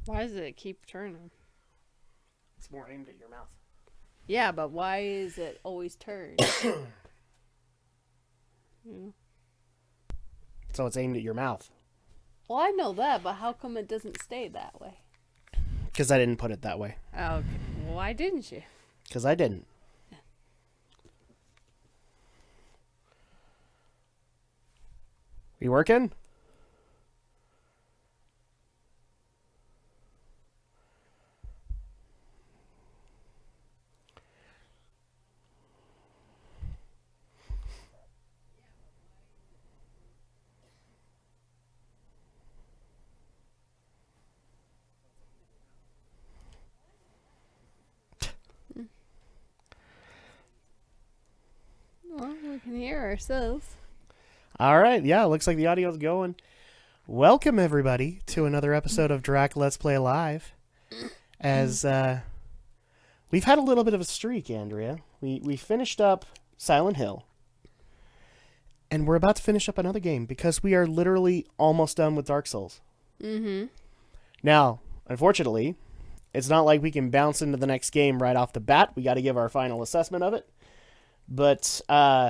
Why does it keep turning? It's more aimed at your mouth. Yeah, but why is it always turned? Yeah. So it's aimed at your mouth. Well, I know that, but how come it doesn't stay that way? Because I didn't put it that way. Oh, okay. Why didn't you? Because I didn't. You working? Well, we can hear ourselves. All right. Yeah, looks like the audio's going. Welcome, everybody, to another episode of Drak Let's Play Live. As we've had a little bit of a streak, Andrea. We finished up Silent Hill. And we're about to finish up another game because we are literally almost done with Dark Souls. Mm-hmm. Now, unfortunately, it's not like we can bounce into the next game right off the bat. We got to give our final assessment of it. But I'm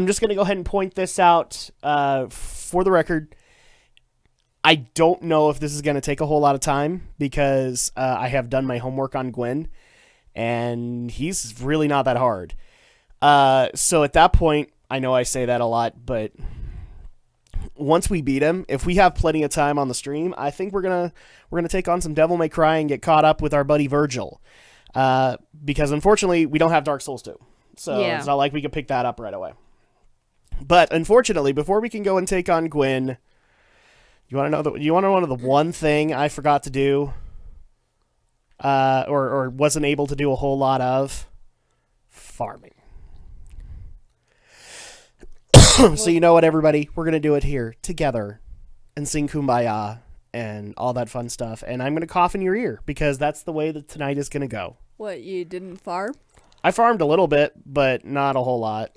just going to go ahead and point this out for the record. I don't know if this is going to take a whole lot of time because I have done my homework on Gwyn, and he's really not that hard. So at that point, I know I say that a lot, but once we beat him, if we have plenty of time on the stream, I think we're gonna take on some Devil May Cry and get caught up with our buddy Virgil. Because unfortunately, we don't have Dark Souls 2. So It's not like we can pick that up right away. But unfortunately, before we can go and take on Gwyn, you want to know the one thing I forgot to do, or wasn't able to do a whole lot of? Farming. So you know what, everybody? We're going to do it here together and sing Kumbaya and all that fun stuff. And I'm going to cough in your ear because that's the way that tonight is going to go. What, you didn't farm? I farmed a little bit, but not a whole lot.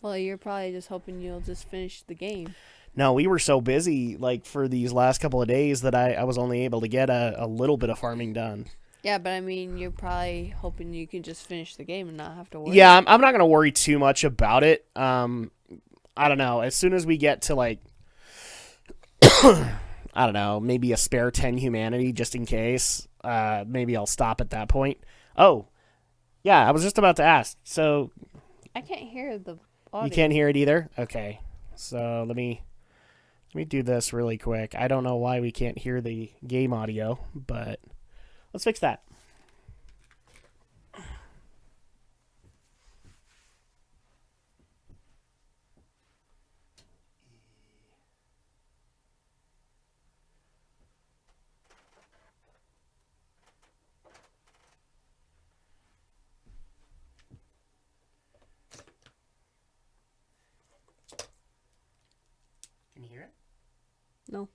Well, you're probably just hoping you'll just finish the game. No, we were so busy for these last couple of days that I was only able to get a little bit of farming done. Yeah, but I mean, you're probably hoping you can just finish the game and not have to worry. Yeah, I'm not going to worry too much about it. I don't know. As soon as we get to, I don't know, maybe a spare 10 humanity just in case, maybe I'll stop at that point. Oh, yeah, I was just about to ask. So I can't hear the audio. You can't hear it either? Okay. So let me do this really quick. I don't know why we can't hear the game audio, but let's fix that. Can you hear it? No.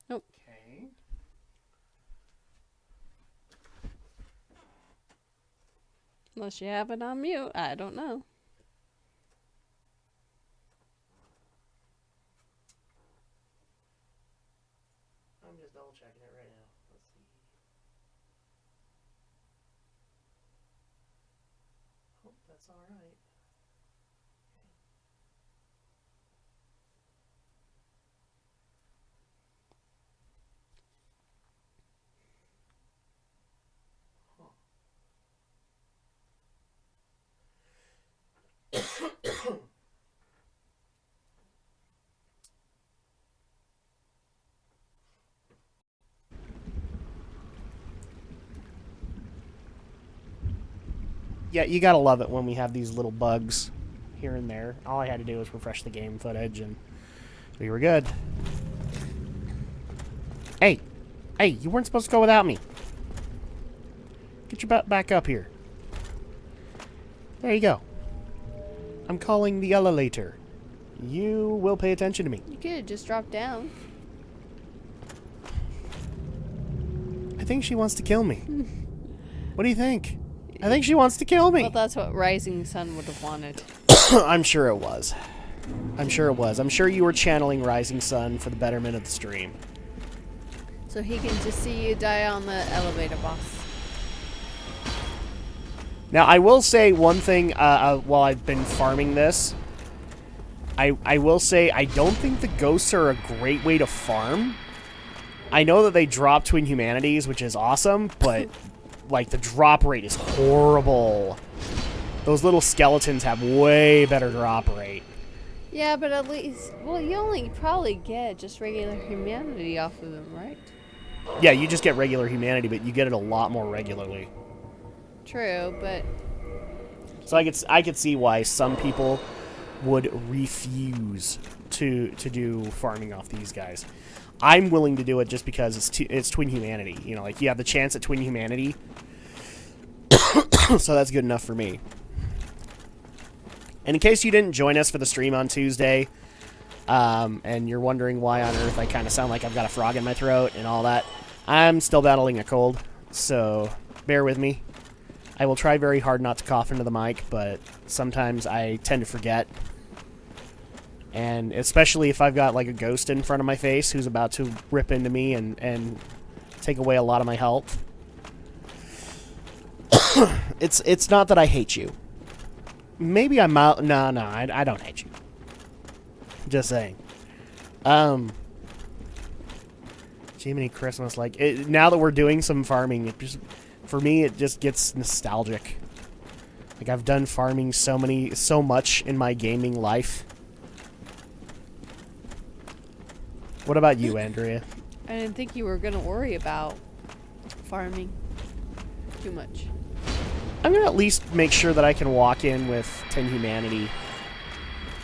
Nope. Okay. Unless you have it on mute. I don't know. I'm just double checking it right now. Let's see. Hope that's all right. Yeah, you gotta love it when we have these little bugs here and there. All I had to do was refresh the game footage, and we were good. Hey! Hey, you weren't supposed to go without me. Get your butt back up here. There you go. I'm calling the elevator. You will pay attention to me. You could just drop down. I think she wants to kill me. What do you think? I think she wants to kill me. Well, that's what Rising Sun would have wanted. I'm sure it was. I'm sure it was. I'm sure you were channeling Rising Sun for the betterment of the stream. So he can just see you die on the elevator, boss. Now, I will say one thing while I've been farming this. I will say I don't think the ghosts are a great way to farm. I know that they drop Twin Humanities, which is awesome, but like the drop rate is horrible. Those little skeletons have way better drop rate. Yeah, but at least, well, you only probably get just regular humanity off of them, right? Yeah, you just get regular humanity, but you get it a lot more regularly. True, but So I could see why some people would refuse to do farming off these guys. I'm willing to do it just because it's Twin Humanity. You know, like you have the chance at Twin Humanity. So that's good enough for me. And in case you didn't join us for the stream on Tuesday, and you're wondering why on earth I kind of sound like I've got a frog in my throat and all that, I'm still battling a cold, so bear with me. I will try very hard not to cough into the mic, but sometimes I tend to forget. And especially if I've got like a ghost in front of my face who's about to rip into me and take away a lot of my health. It's not that I hate you. Maybe I'm out. No, I don't hate you. Just saying. Jiminy Christmas, like now that we're doing some farming, it just, for me, it just gets nostalgic. Like I've done farming so much in my gaming life. What about you, Andrea? I didn't think you were going to worry about farming too much. I'm going to at least make sure that I can walk in with 10 humanity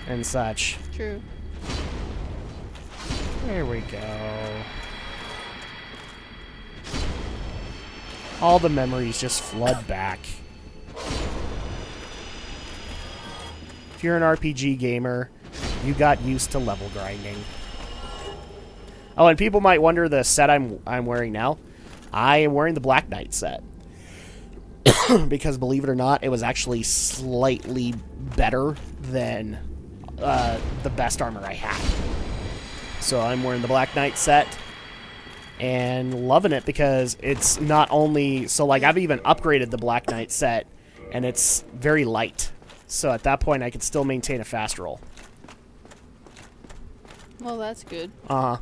and such. True. There we go. All the memories just flood back. If you're an RPG gamer, you got used to level grinding. Oh, and people might wonder the set I'm wearing now. I am wearing the Black Knight set. Because believe it or not, it was actually slightly better than the best armor I had. So I'm wearing the Black Knight set and loving it because it's not only... So, like, I've even upgraded the Black Knight set, and it's very light. So at that point, I can still maintain a fast roll. Well, that's good. Uh-huh.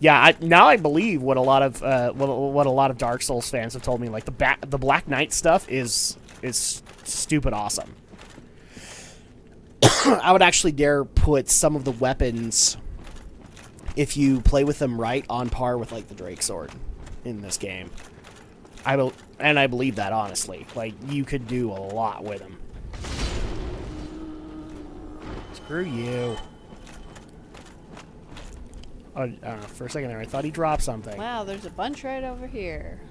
Yeah, now I believe what a lot of what a lot of Dark Souls fans have told me. Like the Black Knight stuff is stupid awesome. I would actually dare put some of the weapons, if you play with them right, on par with like the Drake Sword in this game. I believe that honestly. Like you could do a lot with them. Screw you. Oh, for a second there, I thought he dropped something. Wow, there's a bunch right over here.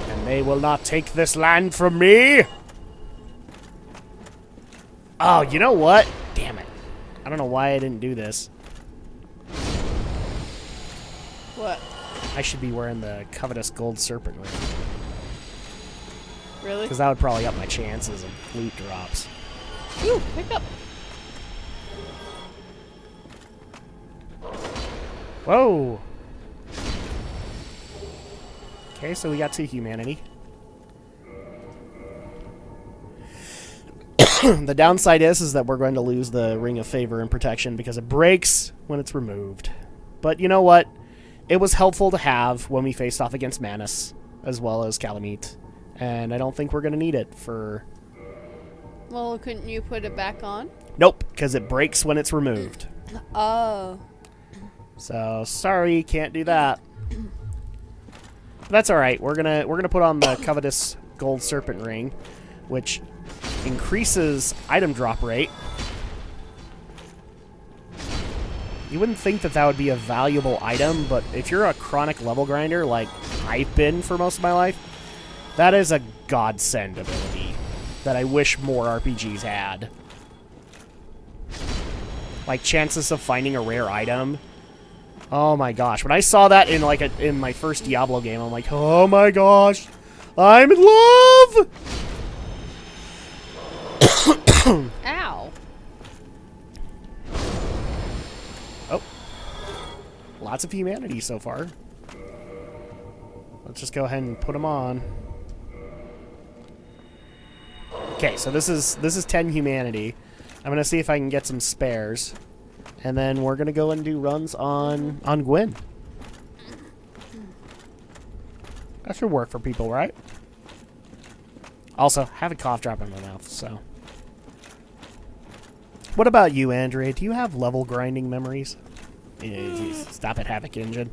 And they will not take this land from me! Oh, you know what? Damn it. I don't know why I didn't do this. What? I should be wearing the Covetous Gold Serpent ring. Really? Because that would probably up my chances of loot drops. Ooh, pick up. Whoa! Okay, so we got 2 humanity. The downside is that we're going to lose the Ring of Favor and Protection because it breaks when it's removed. But you know what? It was helpful to have when we faced off against Manus, as well as Calamite. And I don't think we're going to need it for... Well, couldn't you put it back on? Nope, because it breaks when it's removed. Oh. So, sorry, can't do that. But that's alright. We're gonna put on the Covetous gold serpent ring, which increases item drop rate. You wouldn't think that that would be a valuable item, but if you're a chronic level grinder like I've been for most of my life, that is a godsend ability that I wish more RPGs had. Like chances of finding a rare item. Oh my gosh. When I saw that in like in my first Diablo game, I'm like, oh my gosh, I'm in love! Ow. Oh. Lots of humanity so far. Let's just go ahead and put them on. Okay, so this is 10 humanity. I'm gonna see if I can get some spares. And then we're gonna go and do runs on Gwen. That should work for people, right? Also, have a cough drop in my mouth, so. What about you, Andrea? Do you have level grinding memories? Stop it, Havoc Engine.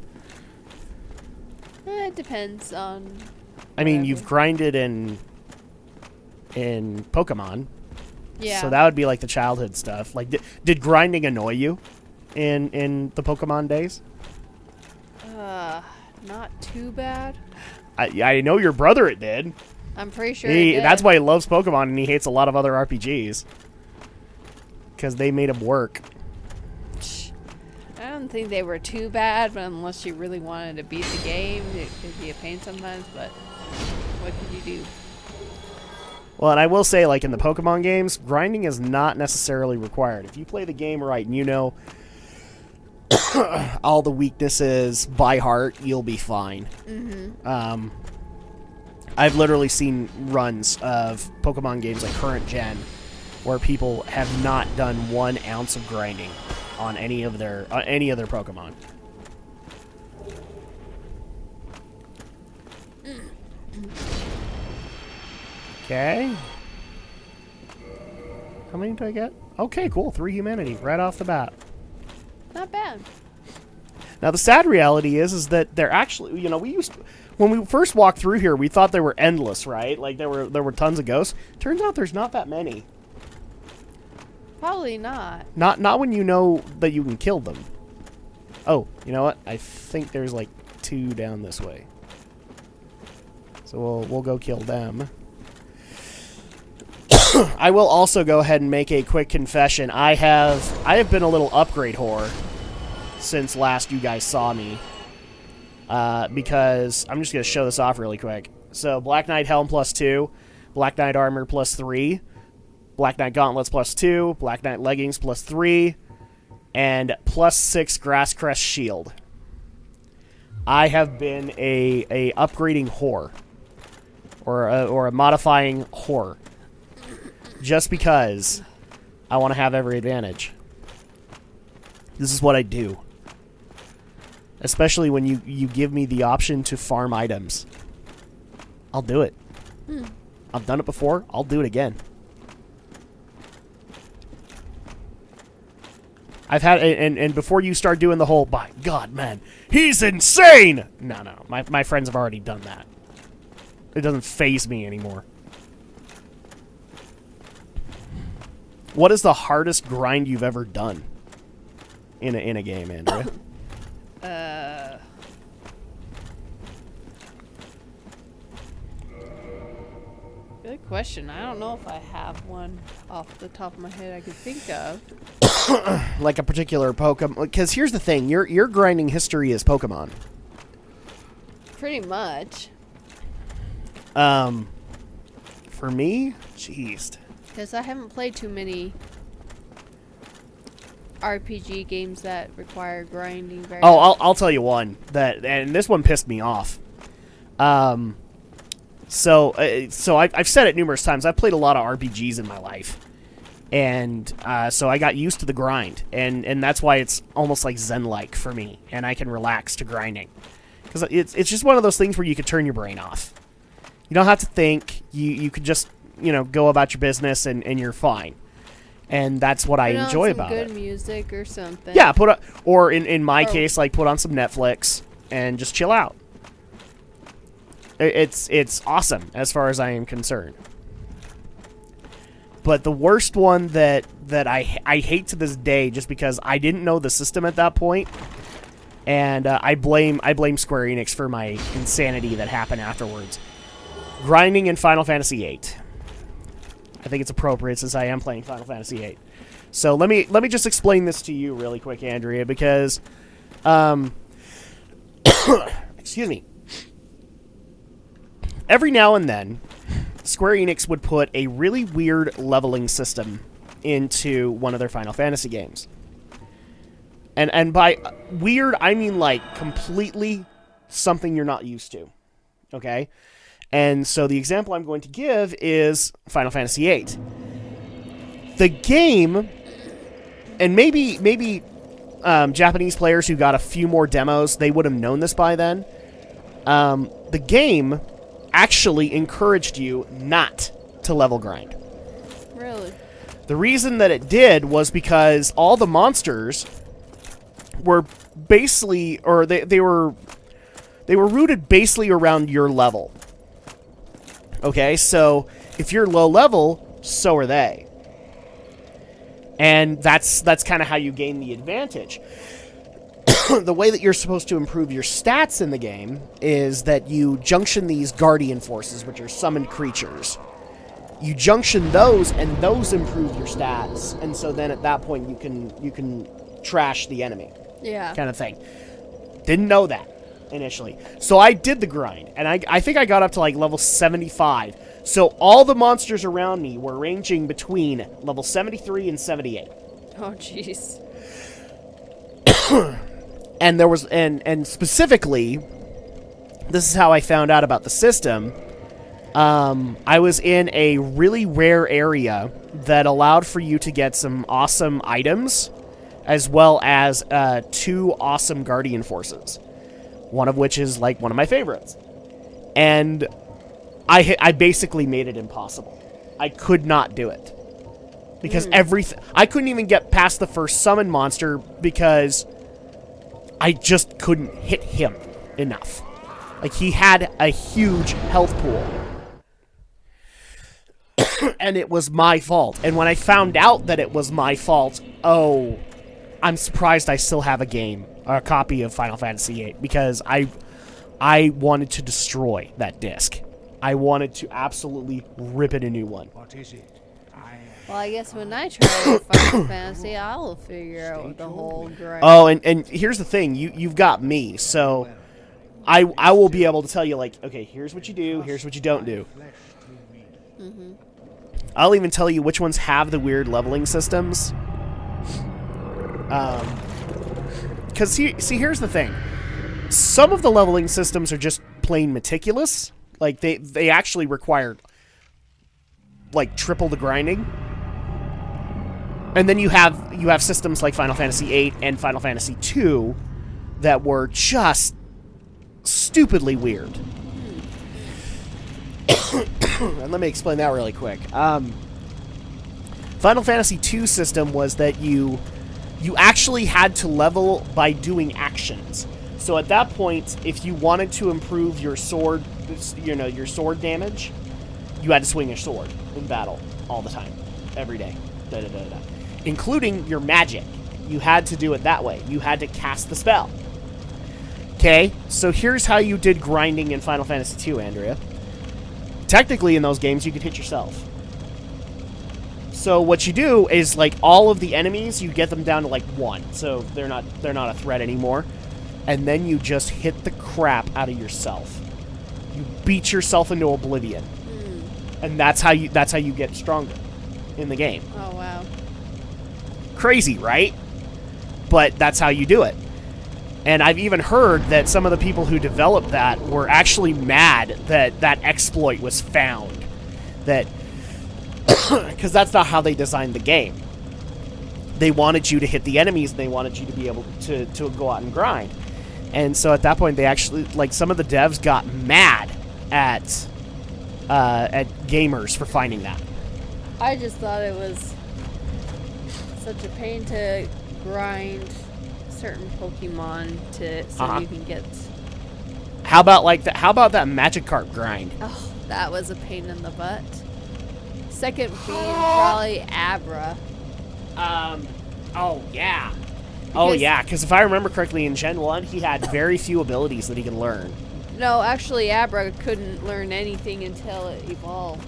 It depends on... I mean, you've grinded in Pokemon. Yeah. So that would be like the childhood stuff. Like, did grinding annoy you in the Pokemon days? Not too bad. I know your brother it did. I'm pretty sure it did. That's why he loves Pokemon and he hates a lot of other RPGs. Because they made him work. I don't think they were too bad, but unless you really wanted to beat the game, it could be a pain sometimes, but what could you do? Well, and I will say, like, in the Pokemon games, grinding is not necessarily required. If you play the game right and you know all the weaknesses by heart, you'll be fine. Mm-hmm. I've literally seen runs of Pokemon games like current gen where people have not done 1 ounce of grinding on any of their Pokemon. Okay. How many do I get? Okay, cool. 3 humanity right off the bat. Not bad. Now the sad reality is that they're actually, you know, when we first walked through here, we thought they were endless, right? Like there were tons of ghosts. Turns out there's not that many. Probably not. Not when you know that you can kill them. Oh, you know what? I think there's like 2 down this way. So we'll go kill them. I will also go ahead and make a quick confession. I have been a little upgrade whore since last you guys saw me. Because I'm just going to show this off really quick. So Black Knight Helm +2, Black Knight Armor +3, Black Knight Gauntlets +2, Black Knight Leggings +3, and +6 Grasscrest Shield. I have been a upgrading whore. Or a modifying whore. Just because I want to have every advantage. This is what I do. Especially when you give me the option to farm items. I'll do it. I've done it before. I'll do it again. I've had, and before you start doing the whole, by God, man, he's insane! No. My friends have already done that. It doesn't faze me anymore. What is the hardest grind you've ever done in a game, Andrea? Good question. I don't know if I have one off the top of my head I could think of. Like a particular Pokemon? Because here's the thing. Your grinding history is Pokemon. Pretty much. For me? Jeez. Because I haven't played too many RPG games that require grinding very much. I'll tell you one that, and this one pissed me off. So I've said it numerous times. I've played a lot of RPGs in my life, and so I got used to the grind, and that's why it's almost like Zen-like for me, and I can relax to grinding, because it's just one of those things where you could turn your brain off. You don't have to think. You could just go about your business, and you're fine. And that's what I enjoy about it. Good music or something. Yeah, or in my case, like put on some Netflix and just chill out. It's awesome as far as I am concerned. But the worst one that I hate to this day, just because I didn't know the system at that point, and I blame Square Enix for my insanity that happened afterwards. Grinding in Final Fantasy VIII. I think it's appropriate since I am playing Final Fantasy VIII. So let me just explain this to you really quick, Andrea, because excuse me. Every now and then, Square Enix would put a really weird leveling system into one of their Final Fantasy games. And by weird, I mean like completely something you're not used to. Okay? And so the example I'm going to give is Final Fantasy VIII. The game, and maybe Japanese players who got a few more demos, they would have known this by then. The game actually encouraged you not to level grind. Really? The reason that it did was because all the monsters were basically, or they were rooted basically around your level. Okay, so if you're low level, so are they. And that's kind of how you gain the advantage. The way that you're supposed to improve your stats in the game is that you junction these guardian forces, which are summoned creatures. You junction those, and those improve your stats. And so then at that point, you can trash the enemy. Yeah. Kind of thing. Didn't know that initially. So I did the grind, and I think I got up to like level 75. So all the monsters around me were ranging between level 73 and 78. Oh, jeez. And there was, and specifically, this is how I found out about the system. I was in a really rare area that allowed for you to get some awesome items, as well as 2 awesome guardian forces. One of which is like one of my favorites. And I basically made it impossible. I could not do it. Because I couldn't even get past the first summon monster because I just couldn't hit him enough. Like, he had a huge health pool. And it was my fault. And when I found out that it was my fault, oh, I'm surprised I still have a copy of Final Fantasy VIII, because I wanted to destroy that disc. I wanted to absolutely rip it a new one. What is it? Well, I guess when I try Final Fantasy, I'll figure out the whole grind. Oh, and here's the thing. You've got me, so I will be able to tell you, like, okay, here's what you do, here's what you don't do. Mm-hmm. I'll even tell you which ones have the weird leveling systems. Because see, here's the thing. Some of the leveling systems are just plain meticulous. Like, they actually require, like, triple the grinding. And then you have systems like Final Fantasy VIII and Final Fantasy II that were just stupidly weird. And let me explain that really quick. Final Fantasy II system was that you actually had to level by doing actions. So at that point, if you wanted to improve your sword, your sword damage, you had to swing your sword in battle all the time, every day, including your magic. You had to do it that way. You had to cast the spell. Okay, so here's how you did grinding in Final Fantasy II, Andrea. Technically, in those games, you could hit yourself. So what you do is, like, all of the enemies, you get them down to like 1, so they're not a threat anymore. And then you just hit the crap out of yourself. You beat yourself into oblivion, and that's how you get stronger in the game. Oh wow! Crazy, right? But that's how you do it. And I've even heard that some of the people who developed that were actually mad that that exploit was found. That because that's not how they designed the game. They wanted you to hit the enemies, and they wanted you to be able to go out and grind. And so at that point, they actually, like, some of the devs got mad at gamers for finding that. I just thought it was such a pain to grind certain Pokemon so you can get How about like that? How about that Magikarp grind? Oh, that was a pain in the butt. Second being probably Abra. Oh yeah. Oh yeah, because if I remember correctly, in Gen 1, he had very few abilities that he could learn. No, actually, Abra couldn't learn anything until it evolved.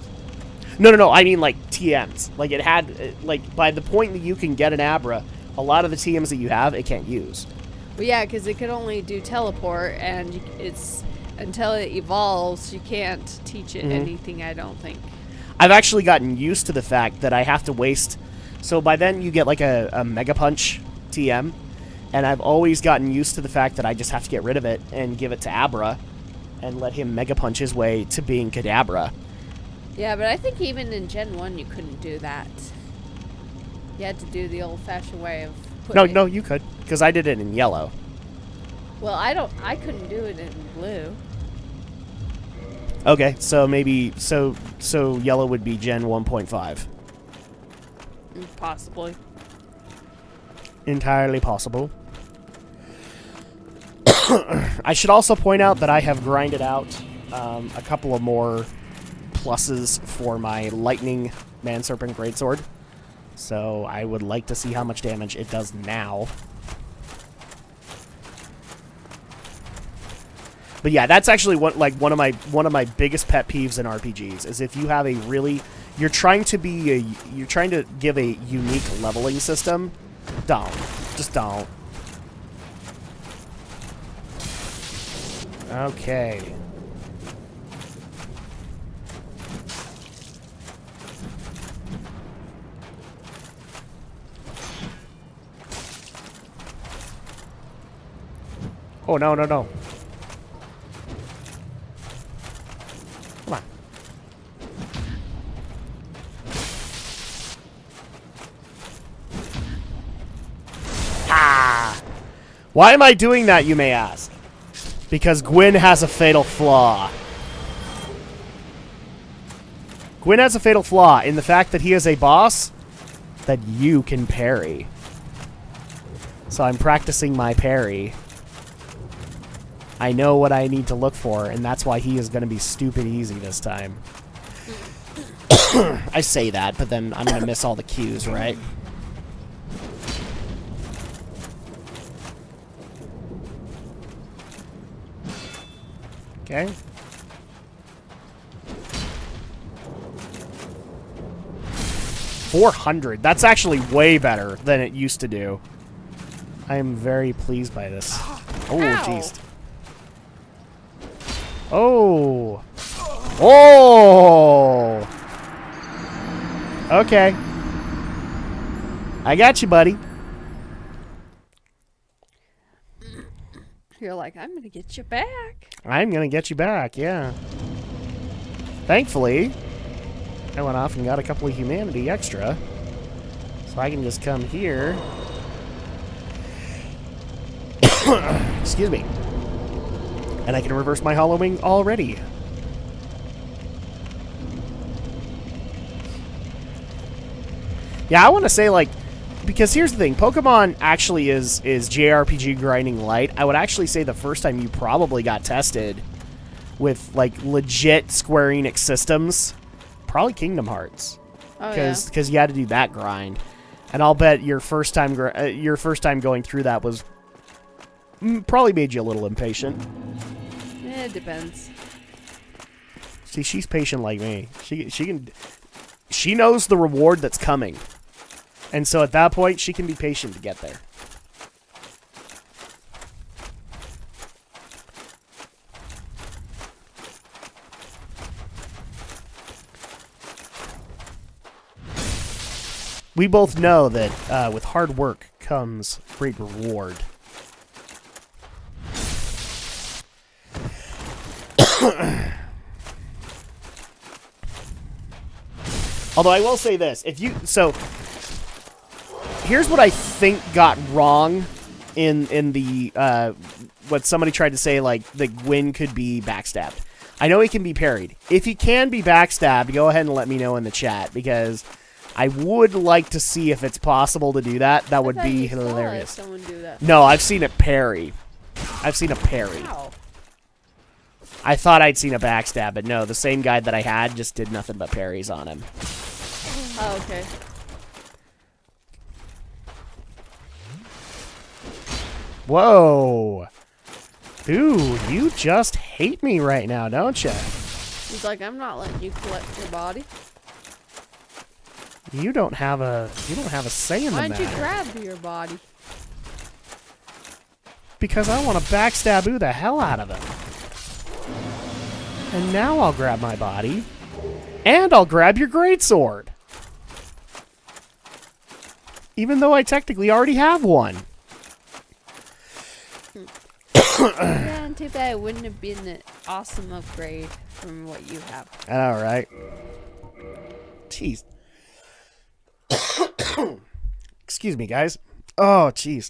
No. I mean, like, TMs. Like, it had... Like, by the point that you can get an Abra, a lot of the TMs that you have, it can't use. Well, yeah, because it could only do teleport, and it's... Until it evolves, you can't teach it anything, I don't think. I've actually gotten used to the fact that I have to waste... So by then, you get, like, a Mega Punch TM, and I've always gotten used to the fact that I just have to get rid of it and give it to Abra and let him Mega Punch his way to being Kadabra. Yeah, but I think even in Gen 1 you couldn't do that. You had to do the old-fashioned way of putting No, you could, because I did it in yellow. Well, I couldn't do it in blue. Okay, so maybe... So yellow would be Gen 1.5. Possibly. Entirely possible. I should also point out that I have grinded out a couple of more pluses for my Lightning Man Serpent Greatsword. So I would like to see how much damage it does now. But yeah, that's actually one of my biggest pet peeves in RPGs is if you have a really you're trying to give a unique leveling system. Just don't. Okay. Oh, no. Come on. Ah! Why am I doing that, you may ask? Because Gwyn has a fatal flaw. Gwyn has a fatal flaw in the fact that he is a boss that you can parry. So I'm practicing my parry. I know what I need to look for, and that's why he is going to be stupid easy this time. I say that, but then I'm going to miss all the cues, right? Okay. $400. That's actually way better than it used to do. I am very pleased by this. Oh, jeez. Oh. Oh. Okay. I got you, buddy. You're like, I'm going to get you back. I'm going to get you back, yeah. Thankfully, I went off and got a couple of humanity extra. So I can just come here. Excuse me. And I can reverse my Hollow Wing already. Yeah, I want to say, like, because here's the thing. Pokemon actually is JRPG grinding light. I would actually say the first time you probably got tested with, like, legit Square Enix systems, probably Kingdom Hearts. Oh, yeah. Because you had to do that grind. And I'll bet your first time going through that was probably made you a little impatient. It depends. See, she's patient like me. She knows the reward that's coming. And so at that point, she can be patient to get there. We both know that with hard work comes great reward. Although I will say this, here's what I think got wrong in the what somebody tried to say, like that Gwyn could be backstabbed. I know he can be parried. If he can be backstabbed, go ahead and let me know in the chat, because I would like to see if it's possible to do that. That would be hilarious. Someone do that. No, I've seen it parry. I've seen a parry. Wow. I thought I'd seen a backstab, but no, the same guy that I had just did nothing but parries on him. Oh, okay. Whoa. Dude, you just hate me right now, don't you? He's like, I'm not letting you collect your body. You don't have a say in the matter. Why don't you grab your body? Because I want to backstab the hell out of him. And now I'll grab my body. And I'll grab your greatsword. Even though I technically already have one. Yeah, too bad it wouldn't have been an awesome upgrade from what you have. I know, right? Jeez. Excuse me, guys. Oh, jeez.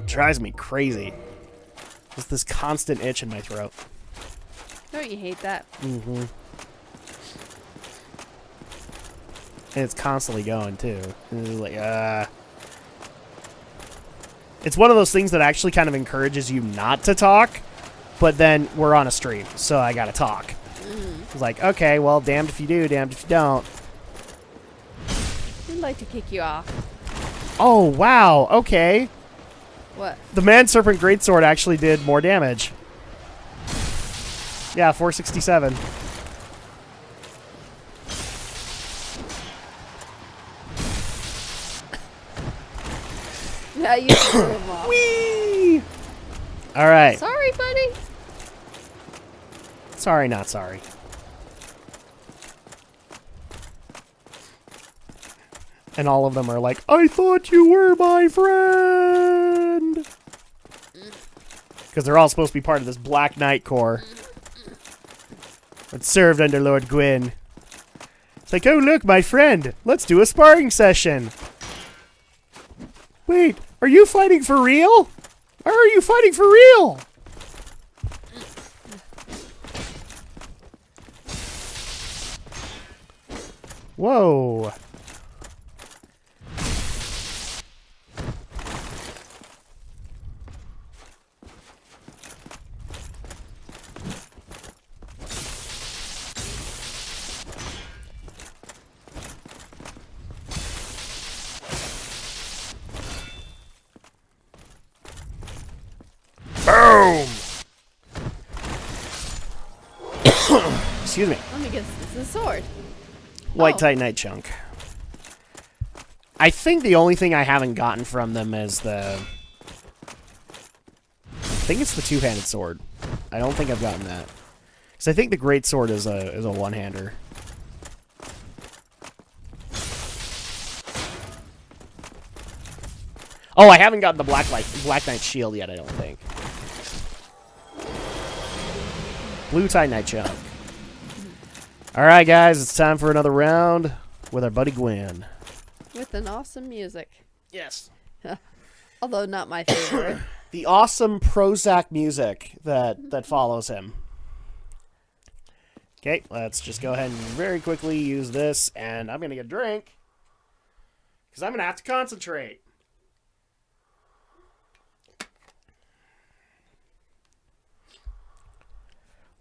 Drives me crazy. Just this constant itch in my throat. Don't you hate that? Mm-hmm. And it's constantly going, too. And it's like, It's one of those things that actually kind of encourages you not to talk, but then we're on a stream, so I gotta talk. It's like, okay, well, damned if you do, damned if you don't. I'd like to kick you off. Oh, wow, okay. What? The Man Serpent Greatsword actually did more damage. Yeah, 467. Yeah, you threw him off. Whee! All right. Sorry, buddy. Sorry, not sorry. And all of them are like, I thought you were my friend! Because they're all supposed to be part of this Black Knight Corps that served under Lord Gwyn. It's like, oh, look, my friend. Let's do a sparring session. Wait, are you fighting for real? Or are you fighting for real? Whoa. Boom! Excuse me. Let me guess, this is a sword. White Oh. Titanite chunk. I think the only thing I haven't gotten from them is the... I think it's the two-handed sword. I don't think I've gotten that. Because I think the great sword is a one-hander. Oh, I haven't gotten the Black Knight shield yet, I don't think. Blue Titanite chunk. Alright, guys, it's time for another round with our buddy Gwen. With an awesome music. Yes. Although not my favorite. The awesome Prozac music that follows him. Okay, let's just go ahead and very quickly use this, and I'm going to get a drink, because I'm going to have to concentrate.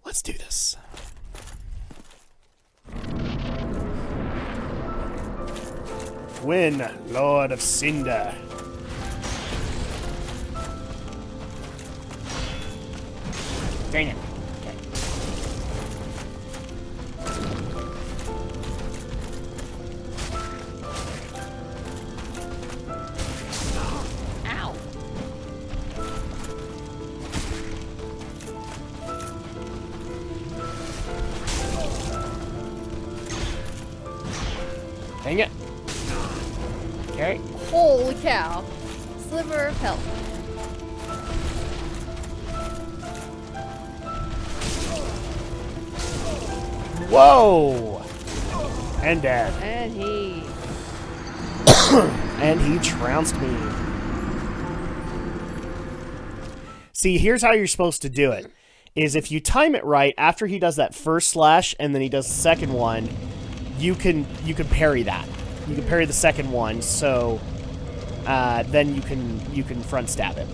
Let's do this. Gwyn, Lord of Cinder. Dang it. Okay. Ow. Dang it. Okay. Holy cow. Sliver of health. Whoa! And dead. And he... And he trounced me. See, here's how you're supposed to do it. Is if you time it right, after he does that first slash and then he does the second one, you can parry that. You can parry the second one, so then you can front stab him.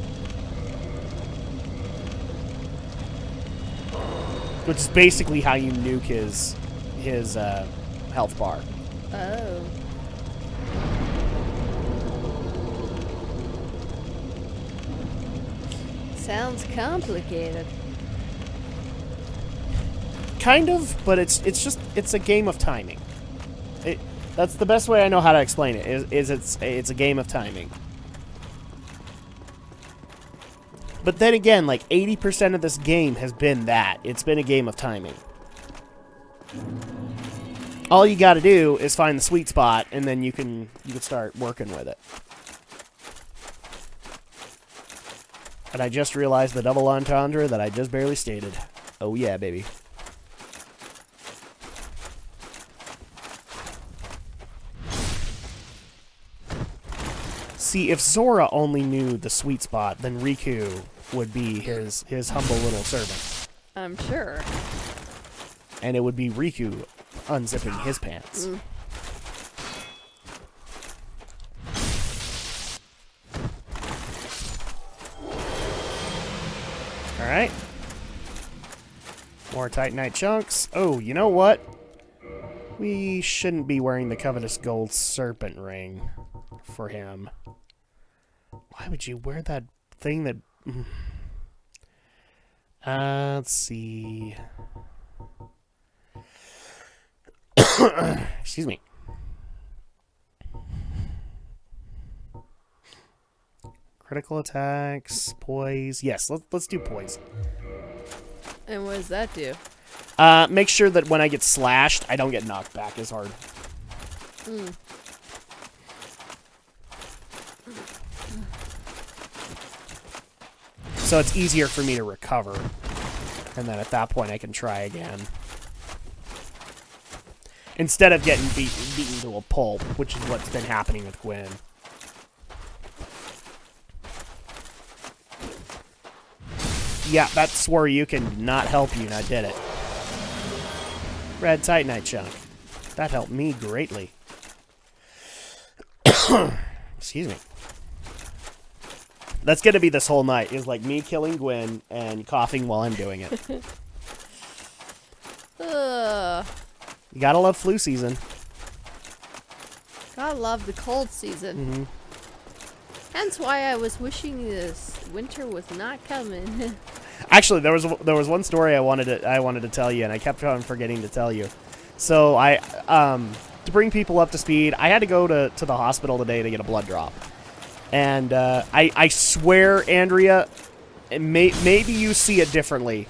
which is basically how you nuke his health bar. Oh. Sounds complicated. Kind of, but it's a game of timing. That's the best way I know how to explain it. It's a game of timing. But then again, like 80% of this game has been that. It's been a game of timing. All you got to do is find the sweet spot, and then you can start working with it. And I just realized the double entendre that I just barely stated. Oh yeah, baby. See, if Zora only knew the sweet spot, then Riku would be his humble little servant. I'm sure. And it would be Riku unzipping his pants. Mm. Alright. More Titanite chunks. Oh, you know what? We shouldn't be wearing the Covetous gold serpent ring for him. Why would you wear that thing that... let's see... Excuse me. Critical attacks, poise. Yes, let's do poise. And what does that do? Make sure that when I get slashed, I don't get knocked back as hard. Hmm. So it's easier for me to recover. And then at that point, I can try again. Instead of getting beaten to a pulp, which is what's been happening with Gwen. Yeah, that Swaryuken did not help you, and I did it. Red Titanite chunk. That helped me greatly. Excuse me. That's gonna be this whole night, is like me killing Gwen and coughing while I'm doing it. You gotta love flu season. Gotta love the cold season. Mm-hmm. Hence why I was wishing this winter was not coming. Actually, there was one story I wanted to tell you, and I kept on forgetting to tell you. So I to bring people up to speed, I had to go to the hospital today to get a blood draw, and I swear, Andrea, maybe you see it differently,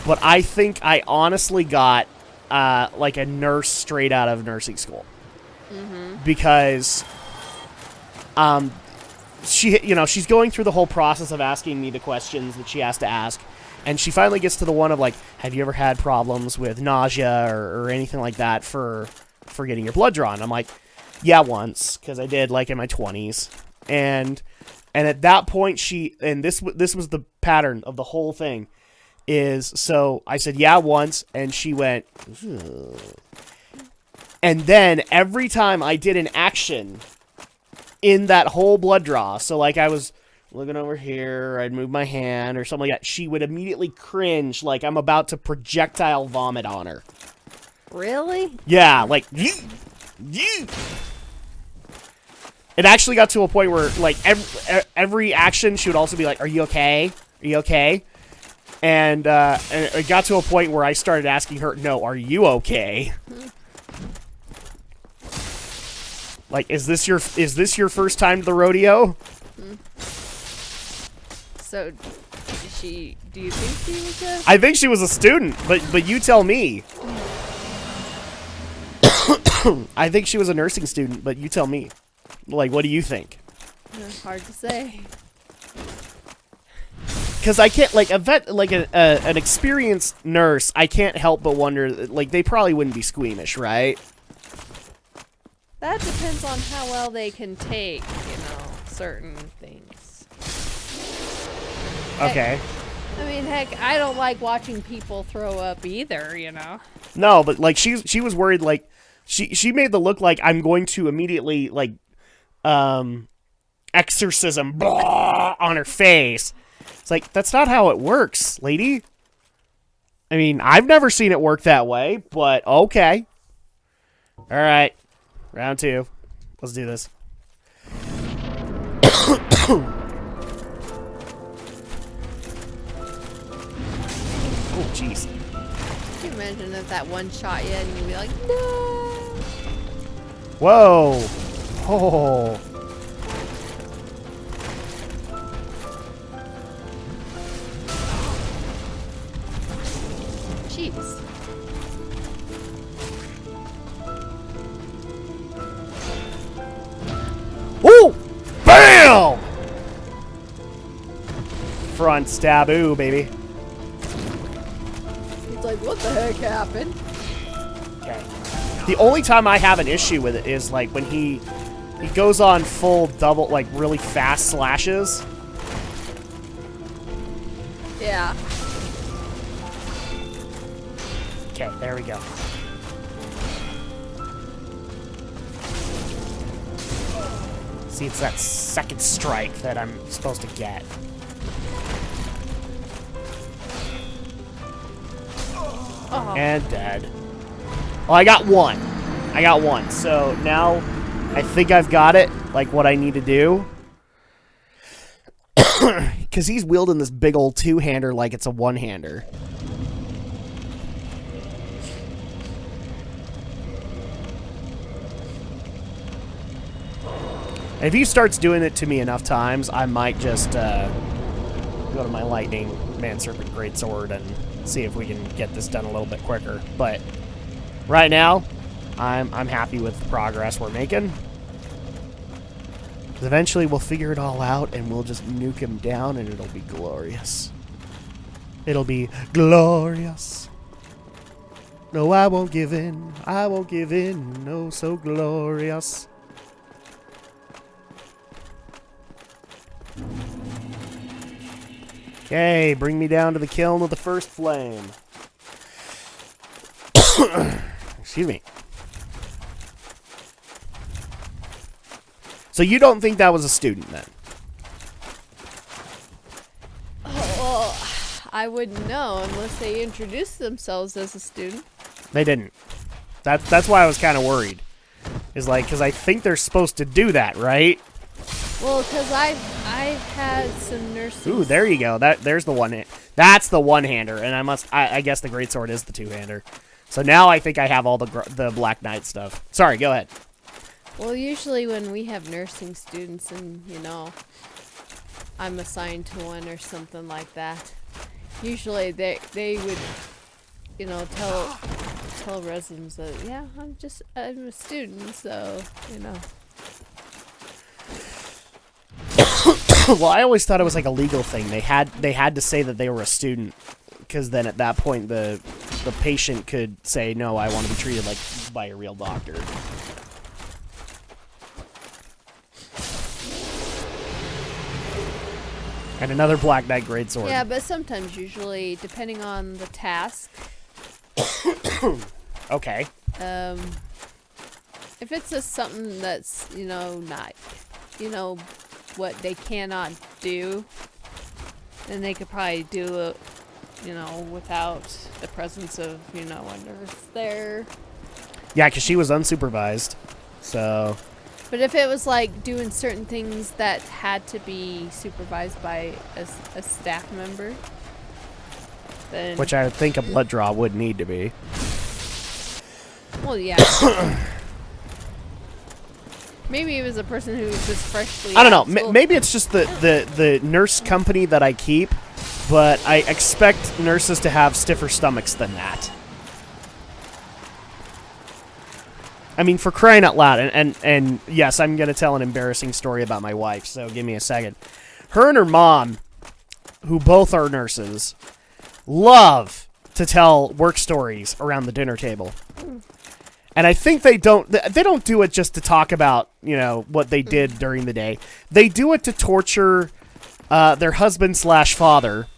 but I think I honestly got like a nurse straight out of nursing school, because she's going through the whole process of asking me the questions that she has to ask, and she finally gets to the one of like, have you ever had problems with nausea or anything like that for getting your blood drawn? I'm like, yeah, once, because I did, like, in my 20s, and at that point this was the pattern of the whole thing, is, so I said, yeah, once, and she went, ugh. And then every time I did an action in that whole blood draw, so like I was looking over here, I'd move my hand or something like that, she would immediately cringe like I'm about to projectile vomit on her. Really? Yeah, like, it actually got to a point where, like, every action she would also be like, are you okay? Are you okay? And it got to a point where I started asking her, no, are you okay? Like, is this your first time to the rodeo? So, do you think she was a... I think she was a student, but you tell me. I think she was a nursing student, but you tell me. Like, what do you think? Hard to say. Because I can't, like, an experienced nurse, I can't help but wonder, like, they probably wouldn't be squeamish, right? That depends on how well they can take, certain things. Okay. Heck, I don't like watching people throw up either, No, but, like, she was worried, like, she made the look like I'm going to immediately, like, exorcism blah, on her face. It's like, that's not how it works, lady. I mean, I've never seen it work that way, but okay. All right. Round 2. Let's do this. Oh, jeez. Can you imagine if that one shot you and you'd be like, no. Whoa. Oh. Jeez. Ooh! Bam! Front stab, ooh, baby. He's like, what the heck happened? Okay. The only time I have an issue with it is like when he goes on full double, like really fast slashes. Yeah. Okay, there we go. See, it's that second strike that I'm supposed to get. Oh. And dead. Well, I got one. I got one. So now I think I've got it, like what I need to do. Because he's wielding this big old two-hander like it's a one-hander. And if he starts doing it to me enough times, I might just go to my Lightning Man Serpent Greatsword and see if we can get this done a little bit quicker. But right now, I'm happy with the progress we're making. 'Cause eventually we'll figure it all out and we'll just nuke him down and it'll be glorious. It'll be glorious. No, I won't give in. I won't give in. No, so glorious. Okay, bring me down to the kiln with the first flame. Excuse me. So you don't think that was a student then? Oh, well, I wouldn't know unless they introduced themselves as a student. They didn't. That's why I was kind of worried. Is like, because I think they're supposed to do that, right? Well, because I've had some nurses. Ooh, there you go. There's the one. That's the one-hander, and I guess the greatsword is the two-hander. So now I think I have all the Black Knight stuff. Sorry, go ahead. Well, usually when we have nursing students and, I'm assigned to one or something like that, usually they would, tell residents that, yeah, I'm a student, so, Well, I always thought it was like a legal thing. They had to say that they were a student, because then at that point the patient could say, no, I want to be treated like by a real doctor. And another Black Knight Greatsword. Yeah, but sometimes, usually, depending on the task. Okay. If it's just something that's, not, what they cannot do, then they could probably do it, without the presence of, a nurse there. Yeah, because she was unsupervised, so... But if it was like doing certain things that had to be supervised by a staff member, then... Which I would think a blood draw would need to be. Well, yeah. Maybe it was a person who was just freshly... I don't know. Maybe it's just the nurse company that I keep, but I expect nurses to have stiffer stomachs than that. I mean, for crying out loud, and yes, I'm going to tell an embarrassing story about my wife, so give me a second. Her and her mom, who both are nurses, love to tell work stories around the dinner table. And I think they don't do it just to talk about, what they did during the day. They do it to torture their husband/father.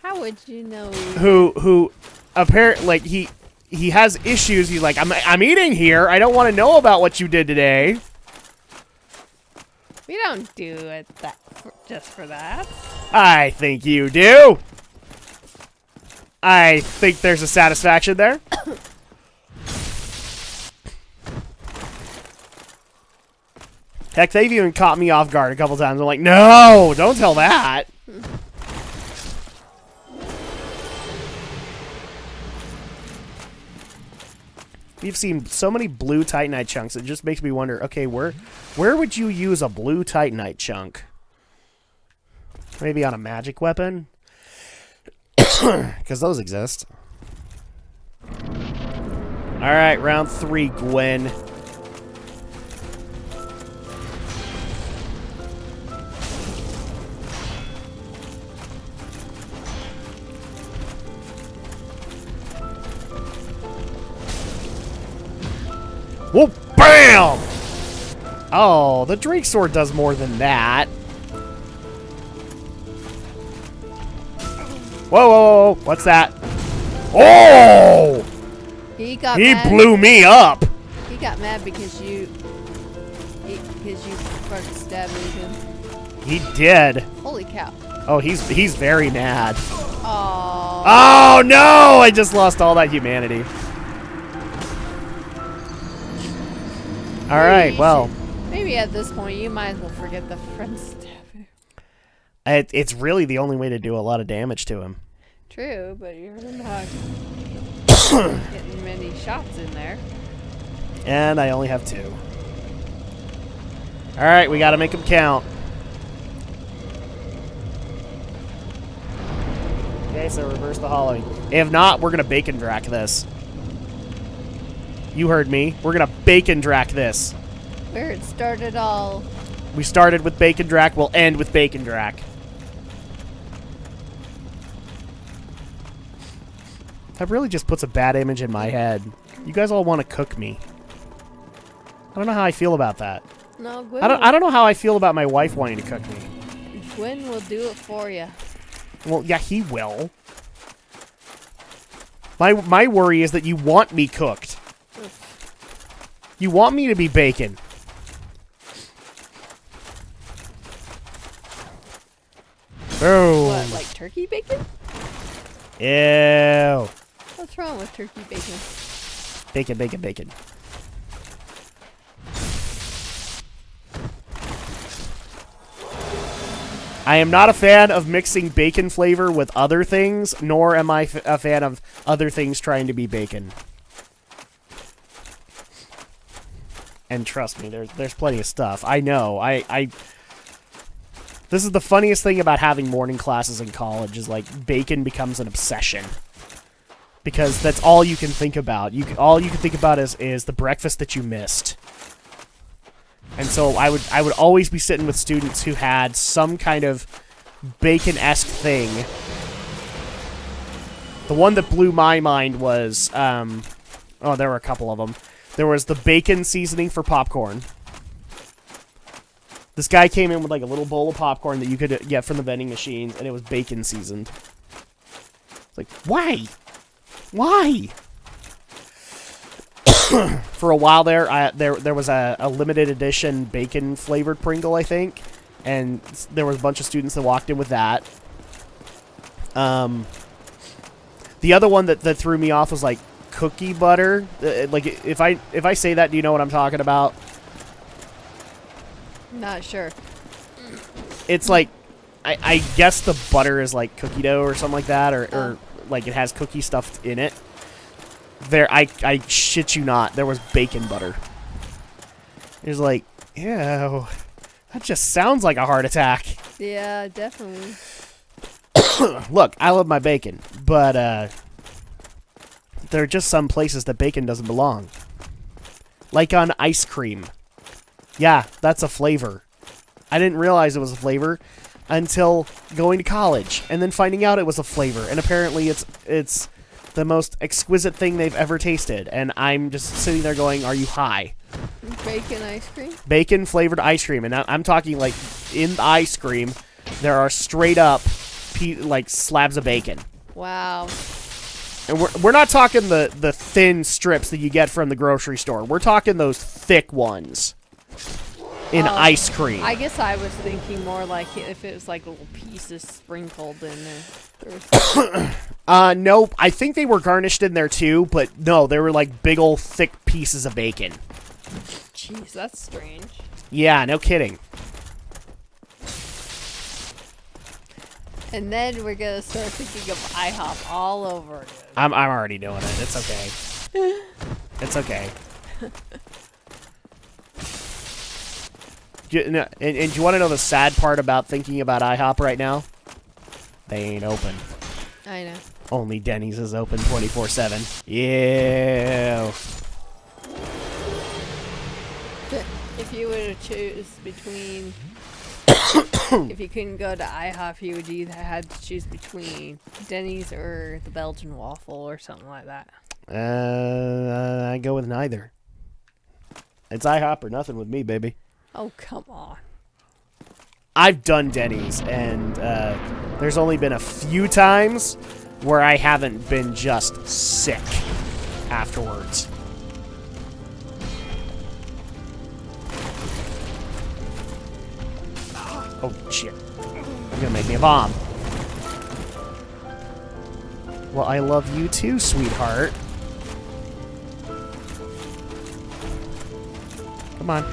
How would you know? Who apparently, like, he has issues. He's like, I'm eating here. I don't want to know about what you did today. We don't do it just for that. I think you do. I think there's a satisfaction there. Heck, they've even caught me off guard a couple times. I'm like, no, don't tell that. We've seen so many blue Titanite chunks, it just makes me wonder, okay, where would you use a blue Titanite chunk? Maybe on a magic weapon? Because those exist. Alright, round 3, Gwen. Whoa, bam! Oh, the Drake Sword does more than that. Whoa, whoa, whoa, what's that? Oh! He got He mad. blew me up. He got mad because you started stabbing him. He did. Holy cow. Oh, he's very mad. Oh. Oh no! I just lost all that humanity. All right, well. Maybe at this point you might as well forget the friend stabbing. It's really the only way to do a lot of damage to him. True, but you're not getting many shots in there. And I only have 2. All right, we got to make them count. Okay, so reverse the hollowing. If not, we're going to bacon Drak this. You heard me. We're going to bacon Drak this. Where it started all. We started with bacon Drak. We'll end with bacon Drak. That really just puts a bad image in my head. You guys all want to cook me. I don't know how I feel about that. No, Gwen. I don't know how I feel about my wife wanting to cook me. Gwen will do it for you. Well, yeah, he will. My worry is that you want me cooked. You want me to be bacon. Oh. What, like turkey bacon? Ew. What's wrong with turkey bacon? Bacon, bacon, bacon. I am not a fan of mixing bacon flavor with other things, nor am I a fan of other things trying to be bacon. And trust me, there's plenty of stuff. I know. This is the funniest thing about having morning classes in college is like bacon becomes an obsession. Because that's all you can think about. All you can think about is the breakfast that you missed. And so I would always be sitting with students who had some kind of bacon-esque thing. The one that blew my mind was, oh, there were a couple of them. There was the bacon seasoning for popcorn. This guy came in with like a little bowl of popcorn that you could get from the vending machines, and it was bacon seasoned. It's like, why? Why? For a while there, there was a limited edition bacon flavored Pringle, I think, and there was a bunch of students that walked in with that. The other one that threw me off was like cookie butter. Like if I say that, do you know what I'm talking about? Not sure. It's like I guess the butter is like cookie dough or something like that, or like it has cookie stuff in it. There, I shit you not, there was bacon butter. It was like, ew, that just sounds like a heart attack. Yeah, definitely. Look, I love my bacon, but there are just some places that bacon doesn't belong. Like on ice cream. Yeah, that's a flavor. I didn't realize it was a flavor until going to college, and then finding out it was a flavor, and apparently it's the most exquisite thing they've ever tasted, and I'm just sitting there going, are you high? Bacon ice cream? Bacon flavored ice cream, and I'm talking like in the ice cream there are straight up like slabs of bacon. Wow. And we're not talking the thin strips that you get from the grocery store. We're talking those thick ones in ice cream. I guess I was thinking more like if it was like little pieces sprinkled in there. Nope. I think they were garnished in there too, but no, they were like big old thick pieces of bacon. Jeez, that's strange. Yeah, no kidding. And then we're gonna start thinking of IHOP all over again. I'm already doing it. It's okay. It's okay. And do you want to know the sad part about thinking about IHOP right now? They ain't open. I know. Only Denny's is open 24/7. Yeah. If you were to choose between, if you couldn't go to IHOP, you would either have to choose between Denny's or the Belgian waffle or something like that. I go with neither. It's IHOP or nothing with me, baby. Oh, come on. I've done Denny's, and there's only been a few times where I haven't been just sick afterwards. Oh, shit. You're gonna make me a bomb. Well, I love you too, sweetheart. Come on.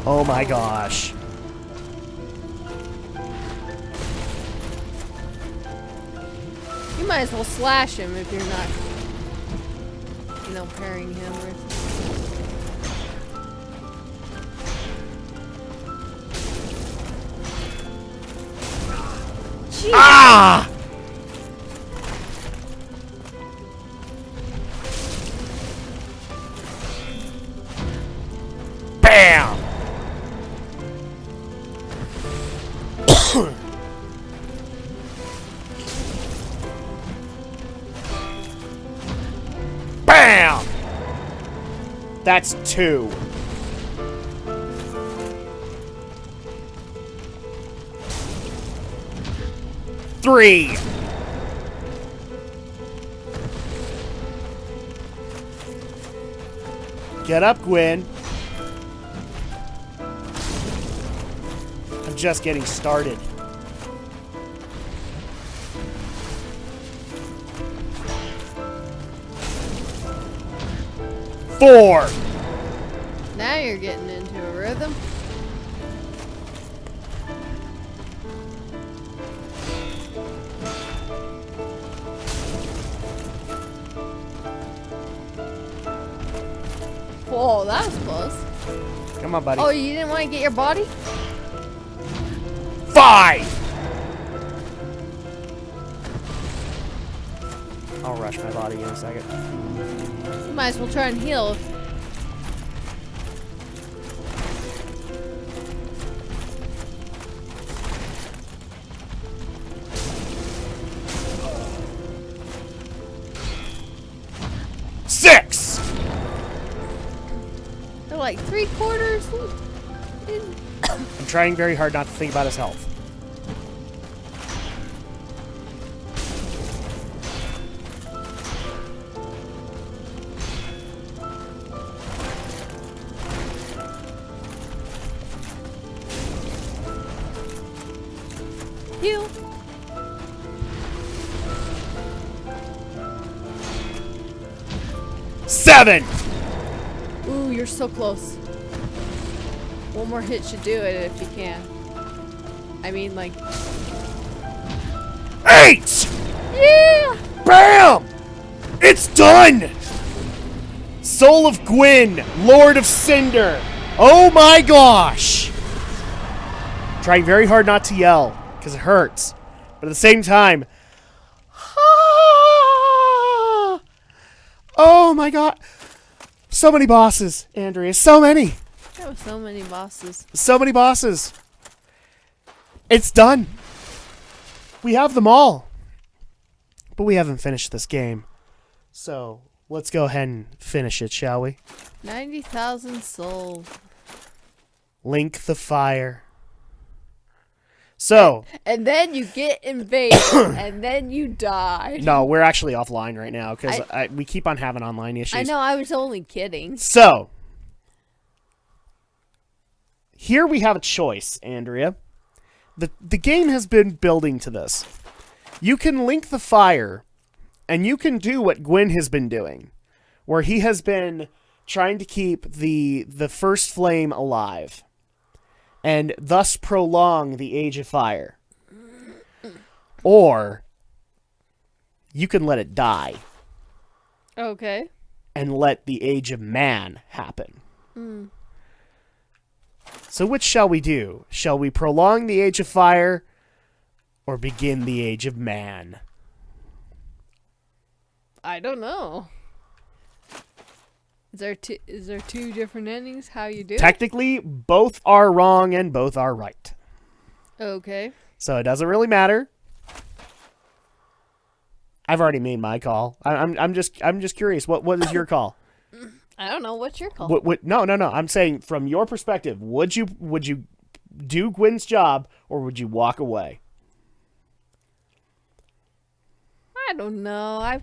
Oh my gosh. You might as well slash him if you're not, parrying him or... Jeez. Ah! Bam! Bam! That's 2. Three. Get up, Gwen. I'm just getting started. 4. Now you're getting into a rhythm. Whoa, that was close. Come on, buddy. Oh, you didn't want to get your body? 5. I'll rush my body in a second. You might as well try and heal. They're like 3/4 in. I'm trying very hard not to think about his health. Heal. Seven. Ooh, you're so close. One more hit should do it if you can. I mean, like... 8! Yeah! Bam! It's done! Soul of Gwyn, Lord of Cinder. Oh my gosh! Trying very hard not to yell, because it hurts. But at the same time... Oh my god. So many bosses, Andrea. So many. There were so many bosses. So many bosses. It's done. We have them all. But we haven't finished this game. So, let's go ahead and finish it, shall we? 90,000 souls. Link the Fire. So. And then you get invaded, and then you die. No, we're actually offline right now because we keep on having online issues. I know, I was only kidding. So. Here we have a choice, Andrea. The game has been building to this. You can link the fire, and you can do what Gwyn has been doing, where he has been trying to keep the first flame alive, and thus prolong the Age of Fire. Or you can let it die. Okay. And let the Age of Man happen. So which shall we do? Shall we prolong the Age of Fire or begin the Age of Man? I don't know. Is there two different endings? How you do it? Technically, both are wrong and both are right. Okay. So it doesn't really matter. I've already made my call. I'm just curious. What is your call? I don't know. What's your call? No. I'm saying from your perspective, would you do Gwyn's job or would you walk away? I don't know.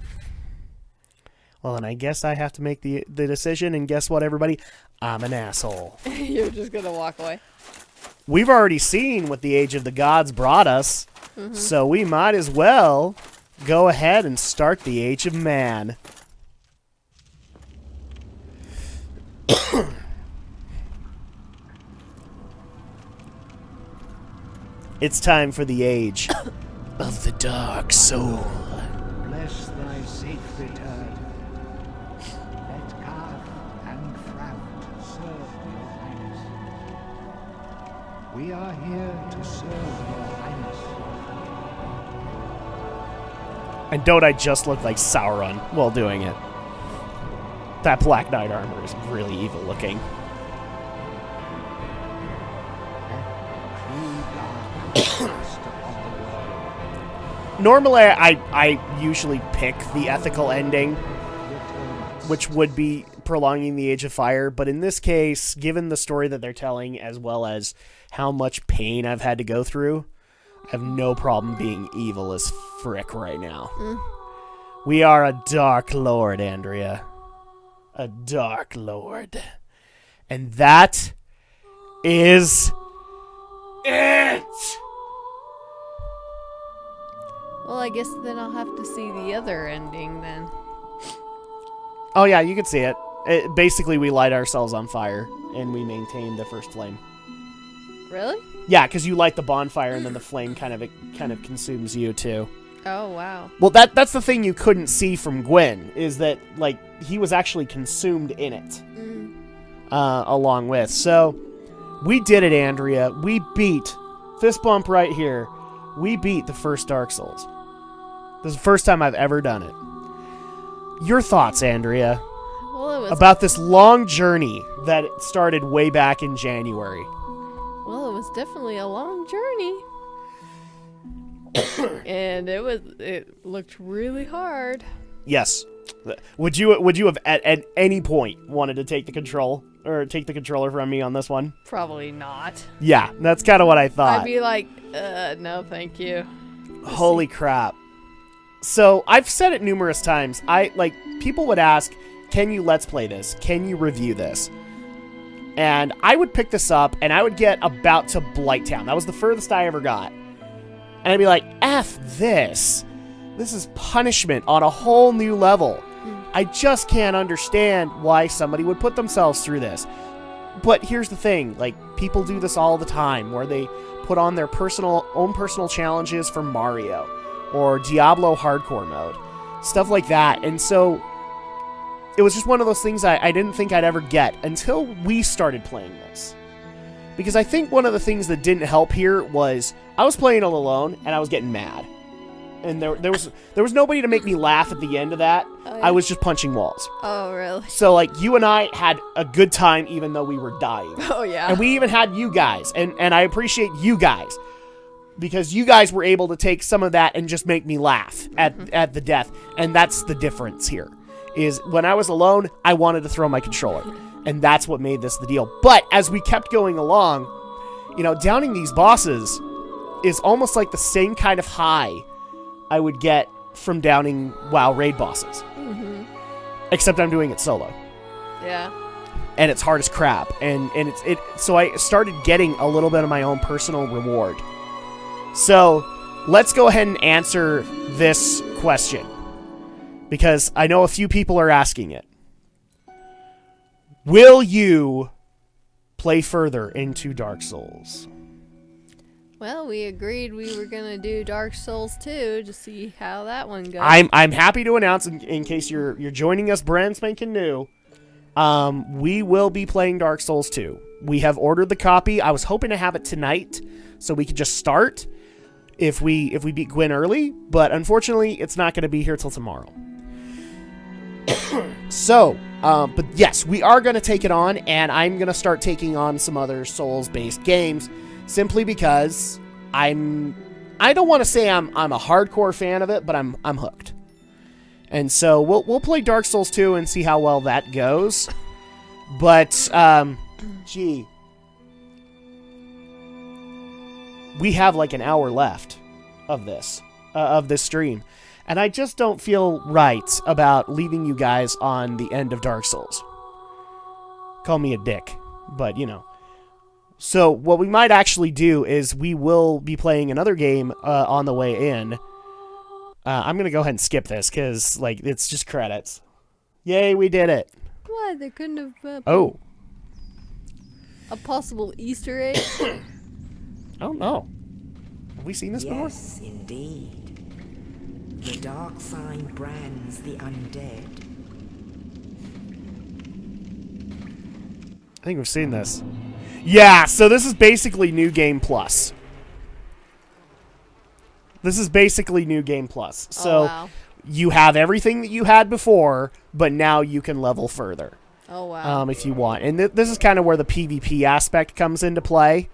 Well, then I guess I have to make the decision, and guess what, everybody? I'm an asshole. You're just gonna walk away. We've already seen what the Age of the Gods brought us, so we might as well go ahead and start the Age of Man. It's time for the Age of the Dark Soul. Bless thy safe return. Let Carth and Frout serve your highness. We are here to serve your highness. And don't I just look like Sauron while doing it? That Black Knight armor is really evil looking. Normally, I usually pick the ethical ending, which would be prolonging the Age of Fire, but in this case, given the story that they're telling, as well as how much pain I've had to go through, I have no problem being evil as frick right now. We are a Dark Lord, Andrea. A Dark Lord. And that is it! Well, I guess then I'll have to see the other ending then. Oh yeah, you can see it. Basically, we light ourselves on fire, and we maintain the first flame. Really? Yeah, because you light the bonfire, and then the flame kind of consumes you too. Oh wow. Well, that's the thing you couldn't see from Gwyn, is that like he was actually consumed in it, along with. So we did it, Andrea. We beat fist bump right here. We beat the first Dark Souls. This is the first time I've ever done it. Your thoughts, Andrea, about this long journey that started way back in January? Well, it was definitely a long journey. And it looked really hard. Yes. Would you have at any point wanted to take the controller from me on this one? Probably not. Yeah, that's kind of what I thought. I'd be like, no, thank you. Holy crap. So, I've said it numerous times. People would ask, can you Let's Play this? Can you review this? And I would pick this up, and I would get about to Blighttown. That was the furthest I ever got. And I'd be like, F this. This is punishment on a whole new level. I just can't understand why somebody would put themselves through this. But here's the thing, people do this all the time, where they put on their own personal challenges for Mario, or Diablo hardcore mode, stuff like that. And so, it was just one of those things I didn't think I'd ever get until we started playing this. Because I think one of the things that didn't help here was, I was playing all alone, and I was getting mad. And there was nobody to make me laugh at the end of that. Oh, yeah. I was just punching walls. Oh, really? So, you and I had a good time even though we were dying. Oh, yeah. And we even had you guys. And I appreciate you guys. Because you guys were able to take some of that and just make me laugh at the death. And that's the difference here. Is when I was alone, I wanted to throw my controller. And that's what made this the deal. But as we kept going along, downing these bosses is almost like the same kind of high I would get from downing WoW raid bosses. Mm-hmm. Except I'm doing it solo. Yeah. And it's hard as crap. And so I started getting a little bit of my own personal reward. So let's go ahead and answer this question, because I know a few people are asking it. Will you play further into Dark Souls? Well, we agreed we were gonna do Dark Souls 2 to see how that one goes. I'm happy to announce, in case you're joining us brand spanking new, we will be playing Dark Souls 2. We have ordered the copy. I was hoping to have it tonight so we could just start if we beat Gwyn early, but unfortunately it's not going to be here till tomorrow. So, but yes, we are going to take it on, and I'm going to start taking on some other Souls-based games, simply because I don't want to say I'm a hardcore fan of it, but I'm hooked. And so we'll play Dark Souls 2 and see how well that goes. But gee, we have like an hour left of this stream, and I just don't feel right about leaving you guys on the end of Dark Souls. Call me a dick, but you know. So what we might actually do is we will be playing another game on the way in. I'm gonna go ahead and skip this because like it's just credits. Yay, we did it! What? There couldn't have been a possible Easter egg? I don't know. Have we seen this before? Yes, indeed. The dark sign brands the undead. I think we've seen this. Yeah, so this is basically New Game Plus. This is basically New Game Plus. So wow. You have everything that you had before, but now you can level further. Oh, wow. If you want. And this is kind of where the PvP aspect comes into play.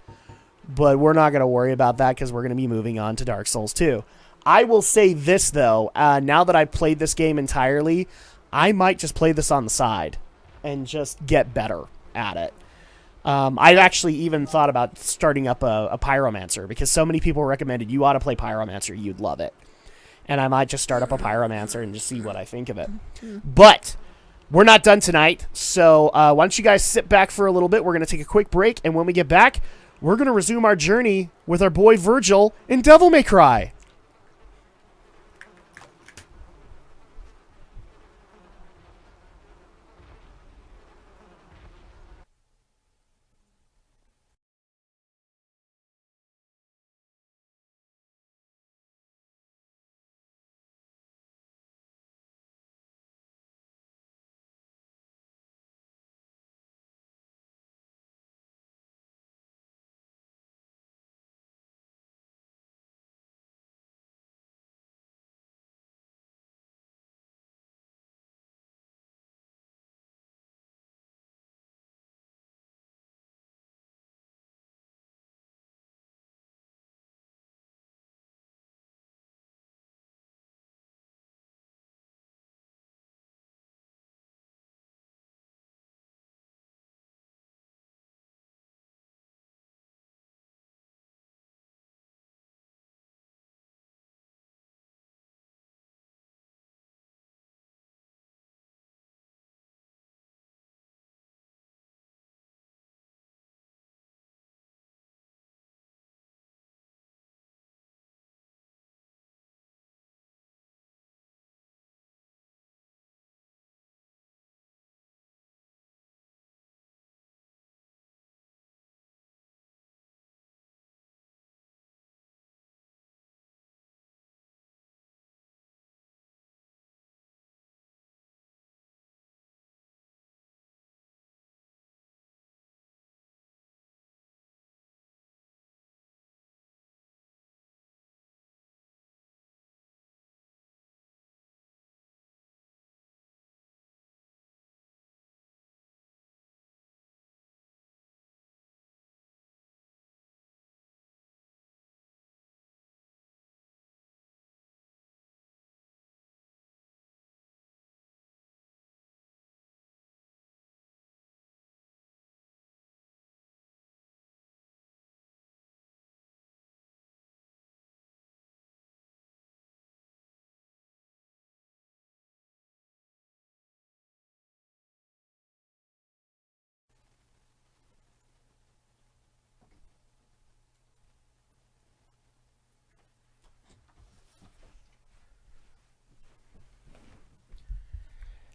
But we're not going to worry about that because we're going to be moving on to Dark Souls 2. I will say this, though. Now that I've played this game entirely, I might just play this on the side and just get better at it. I've actually even thought about starting up a Pyromancer because so many people recommended you ought to play Pyromancer. You'd love it. And I might just start up a Pyromancer and just see what I think of it. But we're not done tonight. So why don't you guys sit back for a little bit. We're going to take a quick break. And when we get back, we're going to resume our journey with our boy Virgil in Devil May Cry.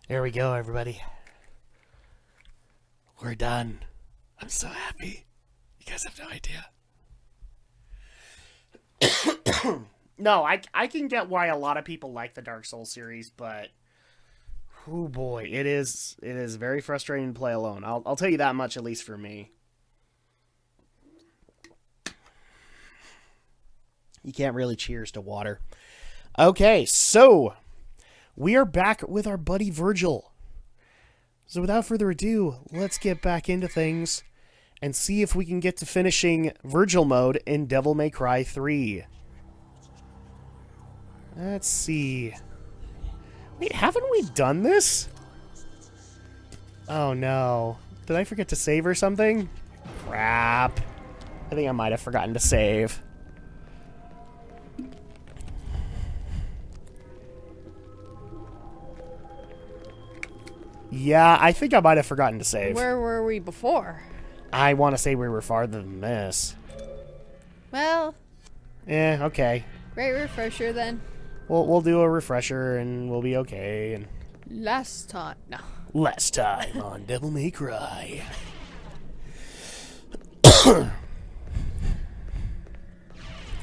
There we go, everybody. We're done. I'm so happy. You guys have no idea. No, I can get why a lot of people like the Dark Souls series, but oh boy, it is very frustrating to play alone. I'll tell you that much, at least for me. You can't really cheers to water. Okay, so we are back with our buddy Virgil. So without further ado, let's get back into things and see if we can get to finishing Virgil mode in Devil May Cry 3. Let's see. Wait, haven't we done this? Oh no. Did I forget to save or something? Crap. I think I might have forgotten to save. Yeah, I think I might have forgotten to save. Where were we before? I want to say we were farther than this. Well, Okay. great refresher then. We'll do a refresher and we'll be okay. And Last time. No. last time on Devil May Cry.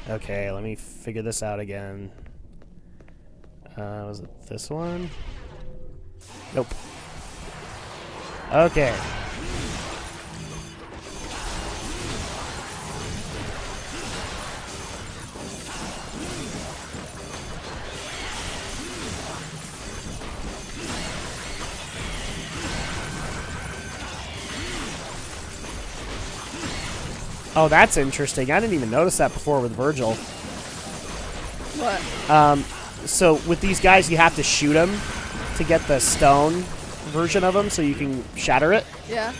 Okay, let me figure this out again. Was it this one? Nope. Okay. Oh, that's interesting. I didn't even notice that before with Virgil. What? So with these guys, you have to shoot them to get the stone version of them, so you can shatter it. Yeah.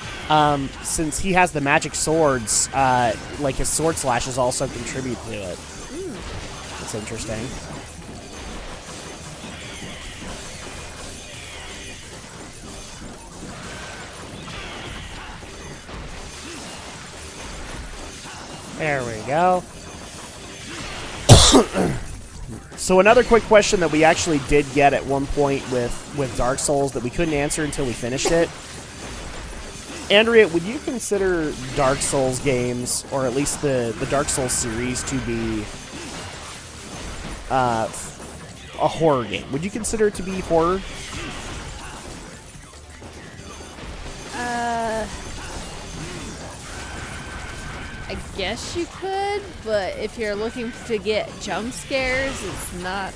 Since he has the magic swords, like his sword slashes also contribute to it. That's interesting. There we go. So another quick question that we actually did get at one point with Dark Souls that we couldn't answer until we finished it. Andrea, would you consider Dark Souls games, or at least the Dark Souls series, to be a horror game? Would you consider it to be horror? I guess you could, but if you're looking to get jump scares, it's not.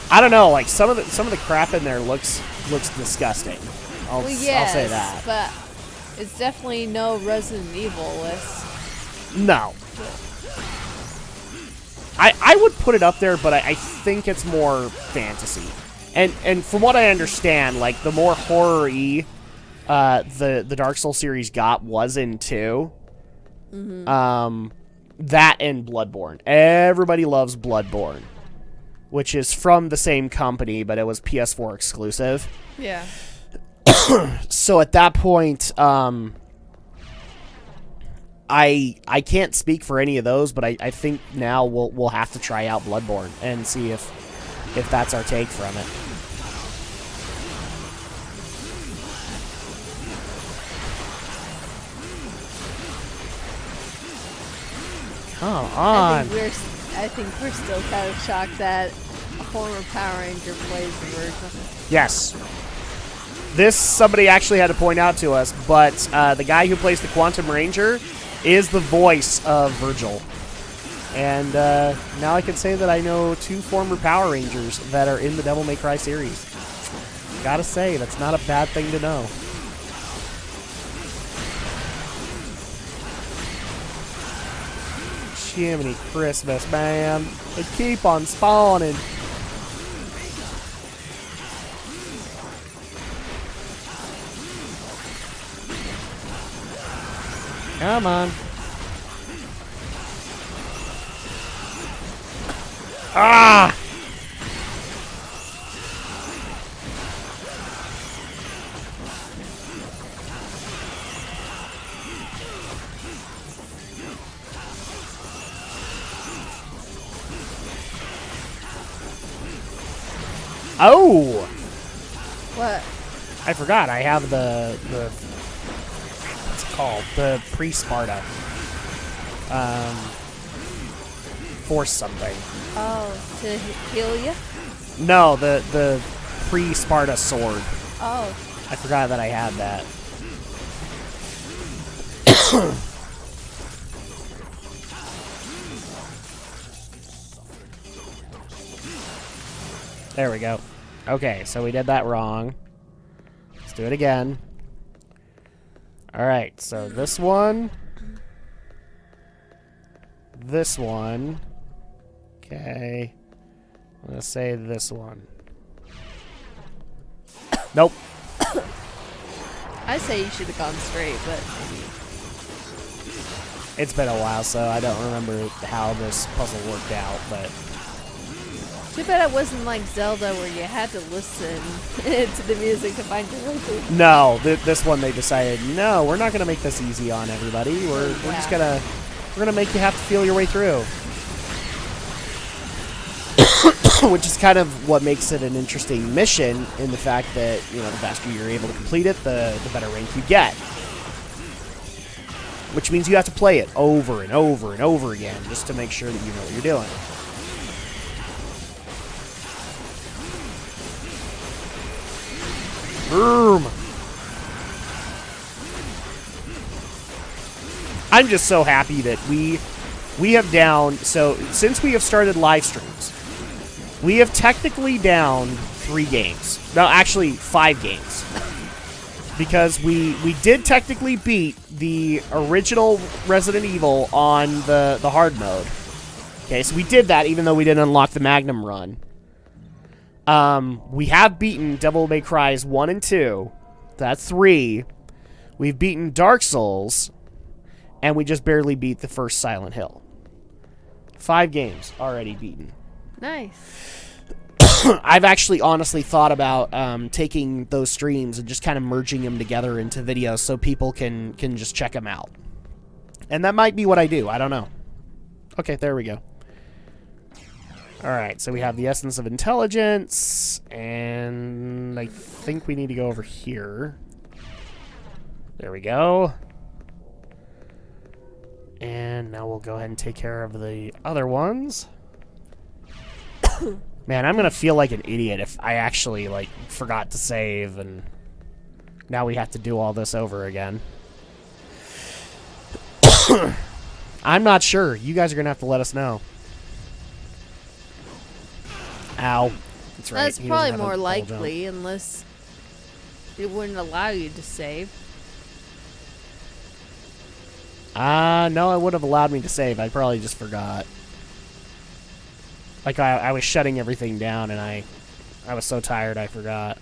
I don't know. Like some of the crap in there looks disgusting. I'll say that. But it's definitely no Resident Evil list. No. I would put it up there, but I think it's more fantasy. And from what I understand, like the more horror-y the Dark Souls series got was in 2. Mm-hmm. That and Bloodborne. Everybody loves Bloodborne, which is from the same company, but it was PS4 exclusive. Yeah. So at that point, I can't speak for any of those, but I think now we'll have to try out Bloodborne and see if that's our take from it. Come on. I think we're still kind of shocked that a former Power Ranger plays the Virgil. Yes. This somebody actually had to point out to us, but the guy who plays the Quantum Ranger is the voice of Virgil. And now I can say that I know 2 former Power Rangers that are in the Devil May Cry series. Gotta say, that's not a bad thing to know. Jiminy Christmas, man. They keep on spawning. Come on. Ah! Oh! What? What? I forgot. I have the what's it called? The pre-Sparta. Force something. Oh, to heal you? No, the pre-Sparta sword. Oh. I forgot that I had that. There we go. Okay, so we did that wrong. Let's do it again. Alright, so this one. This one. Okay. I'm going to say this one. Nope. I say you should have gone straight, but maybe. It's been a while, so I don't remember how this puzzle worked out, but... Too bad it wasn't like Zelda where you had to listen to the music to find your way through. No, this one they decided, no, we're not going to make this easy on everybody. We're just going to... We're going to make you have to feel your way through. Which is kind of what makes it an interesting mission in the fact that, you know, the faster you're able to complete it, the better rank you get. Which means you have to play it over and over and over again just to make sure that you know what you're doing. Boom! I'm just so happy that we have down, so since we have started live streams, we have technically down 3 games. No, actually 5 games. Because we did technically beat the original Resident Evil on the hard mode. Okay, so we did that even though we didn't unlock the Magnum run. We have beaten Devil May Cry's 1 and 2. That's 3. We've beaten Dark Souls. And we just barely beat the first Silent Hill. 5 games already beaten. Nice. I've actually honestly thought about taking those streams and just kind of merging them together into videos so people can just check them out. And that might be what I do. I don't know. Okay, there we go. Alright, so we have the Essence of Intelligence. And I think we need to go over here. There we go. And now we'll go ahead and take care of the other ones. Man, I'm gonna feel like an idiot if I actually, like, forgot to save and now we have to do all this over again. I'm not sure. You guys are gonna have to let us know. Ow. That's right. That's probably more likely, unless it wouldn't allow you to save. No, it would have allowed me to save. I probably just forgot. Like, I was shutting everything down, and I was so tired I forgot.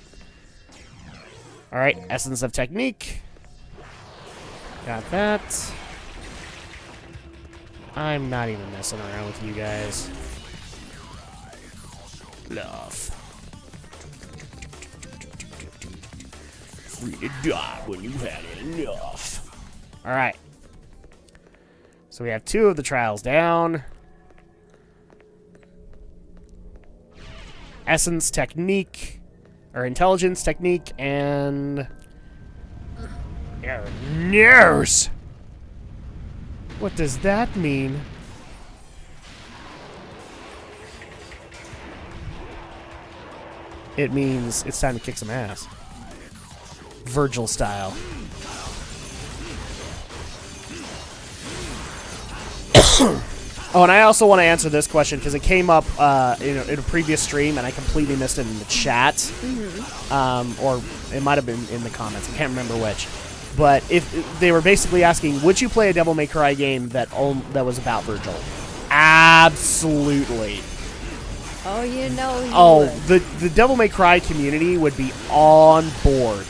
Alright, Essence of Technique. Got that. I'm not even messing around with you guys. Love. Free to die when you've had enough. Alright. So we have 2 of the trials down. Essence Technique, or Intelligence Technique, and... Nurse! What does that mean? It means it's time to kick some ass. Virgil style. Oh, and I also want to answer this question because it came up in a previous stream, and I completely missed it in the chat. Mm-hmm. Or it might have been in the comments. I can't remember which. But if they were basically asking, would you play a Devil May Cry game that was about Virgil? Absolutely. Oh, you know you would. The Devil May Cry community would be on board.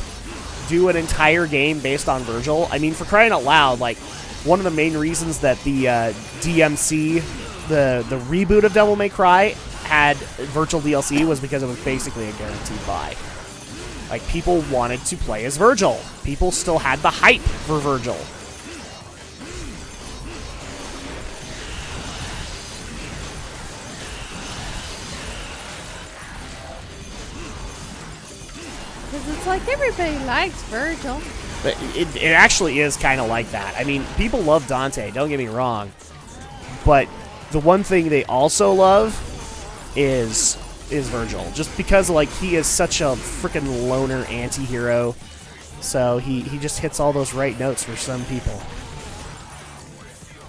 Do an entire game based on Virgil. I mean, for crying out loud, like, one of the main reasons that the DMC, the reboot of Devil May Cry, had virtual DLC was because it was basically a guaranteed buy. Like, people wanted to play as Virgil. People still had the hype for Virgil. Because like everybody likes Virgil. But it actually is kind of like that. I mean, people love Dante, don't get me wrong. But the one thing they also love is Virgil. Just because, like, he is such a freaking loner anti-hero. So he just hits all those right notes for some people.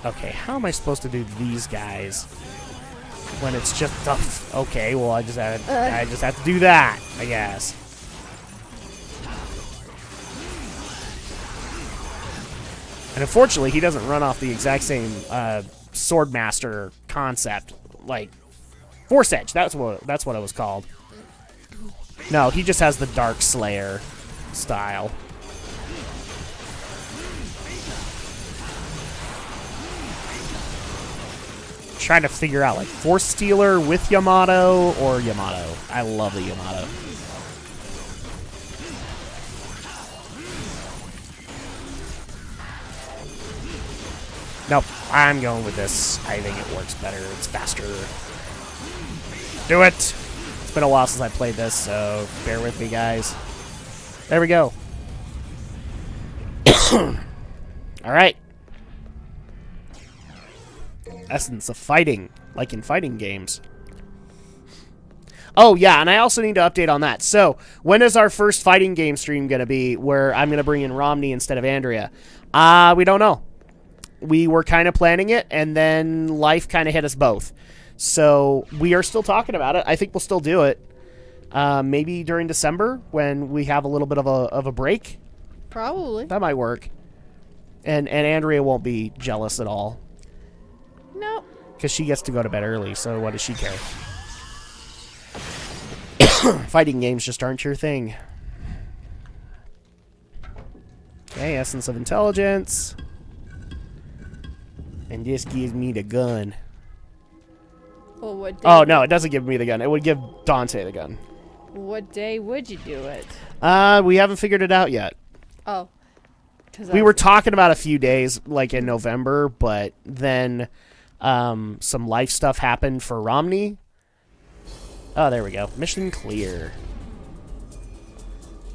Okay, how am I supposed to do these guys when it's just... okay, well, I just have to do that, I guess. And unfortunately, he doesn't run off the exact same Swordmaster concept, like Force Edge. That's what it was called. No, he just has the Dark Slayer style. Trying to figure out, like, Force Stealer with Yamato or Yamato. I love the Yamato. Nope, I'm going with this. I think it works better. It's faster. Do it! It's been a while since I played this, so bear with me, guys. There we go. Alright. Essence of fighting, like in fighting games. Oh, yeah, and I also need to update on that. So, when is our first fighting game stream going to be where I'm going to bring in Romney instead of Andrea? We don't know. We were kind of planning it, and then life kind of hit us both. So we are still talking about it. I think we'll still do it. Maybe during December when we have a little bit of a break. Probably. That might work. And Andrea won't be jealous at all. No. Because she gets to go to bed early, so what does she care? Fighting games just aren't your thing. Okay, Essence of Intelligence. And this gives me the gun. Well, what day? Oh, no, it doesn't give me the gun. It would give Dante the gun. What day would you do it? We haven't figured it out yet. Oh. We were talking about a few days, like in November, but then some life stuff happened for Romney. Oh, there we go. Mission clear.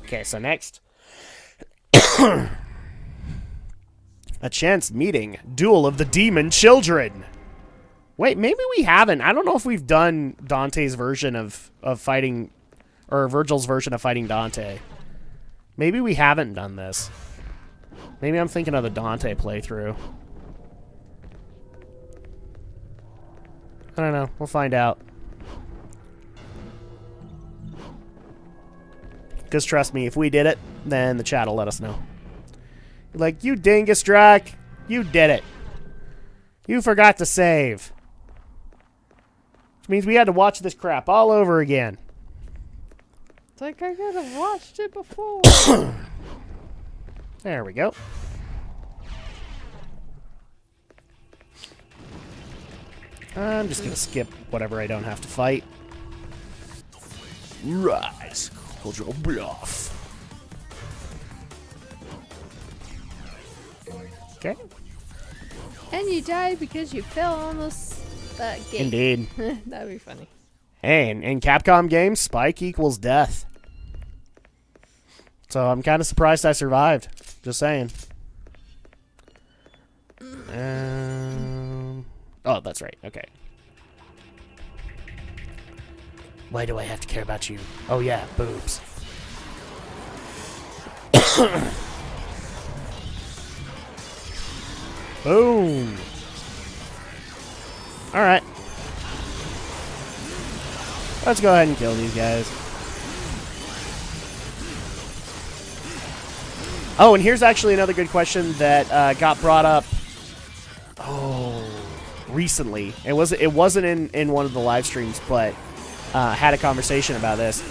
Okay, so next. A chance meeting. Duel of the Demon Children. Wait, maybe we haven't. I don't know if we've done Dante's version of fighting, or Virgil's version of fighting Dante. Maybe we haven't done this. Maybe I'm thinking of the Dante playthrough. I don't know. We'll find out. Because trust me, if we did it, then the chat will let us know. Like, you dingus, Drak. You did it. You forgot to save. Which means we had to watch this crap all over again. It's like I could have watched it before. There we go. I'm just going to skip whatever I don't have to fight. Rise. Hold your bluff. Okay. And you died because you fell on that gate. Indeed. That'd be funny. Hey, in Capcom games, spike equals death. So I'm kind of surprised I survived. Just saying. Oh, that's right. Okay. Why do I have to care about you? Oh, yeah, boobs. Boom. All right. Let's go ahead and kill these guys. Oh, and here's actually another good question that got brought up. Oh, recently. It wasn't in one of the live streams, but had a conversation about this.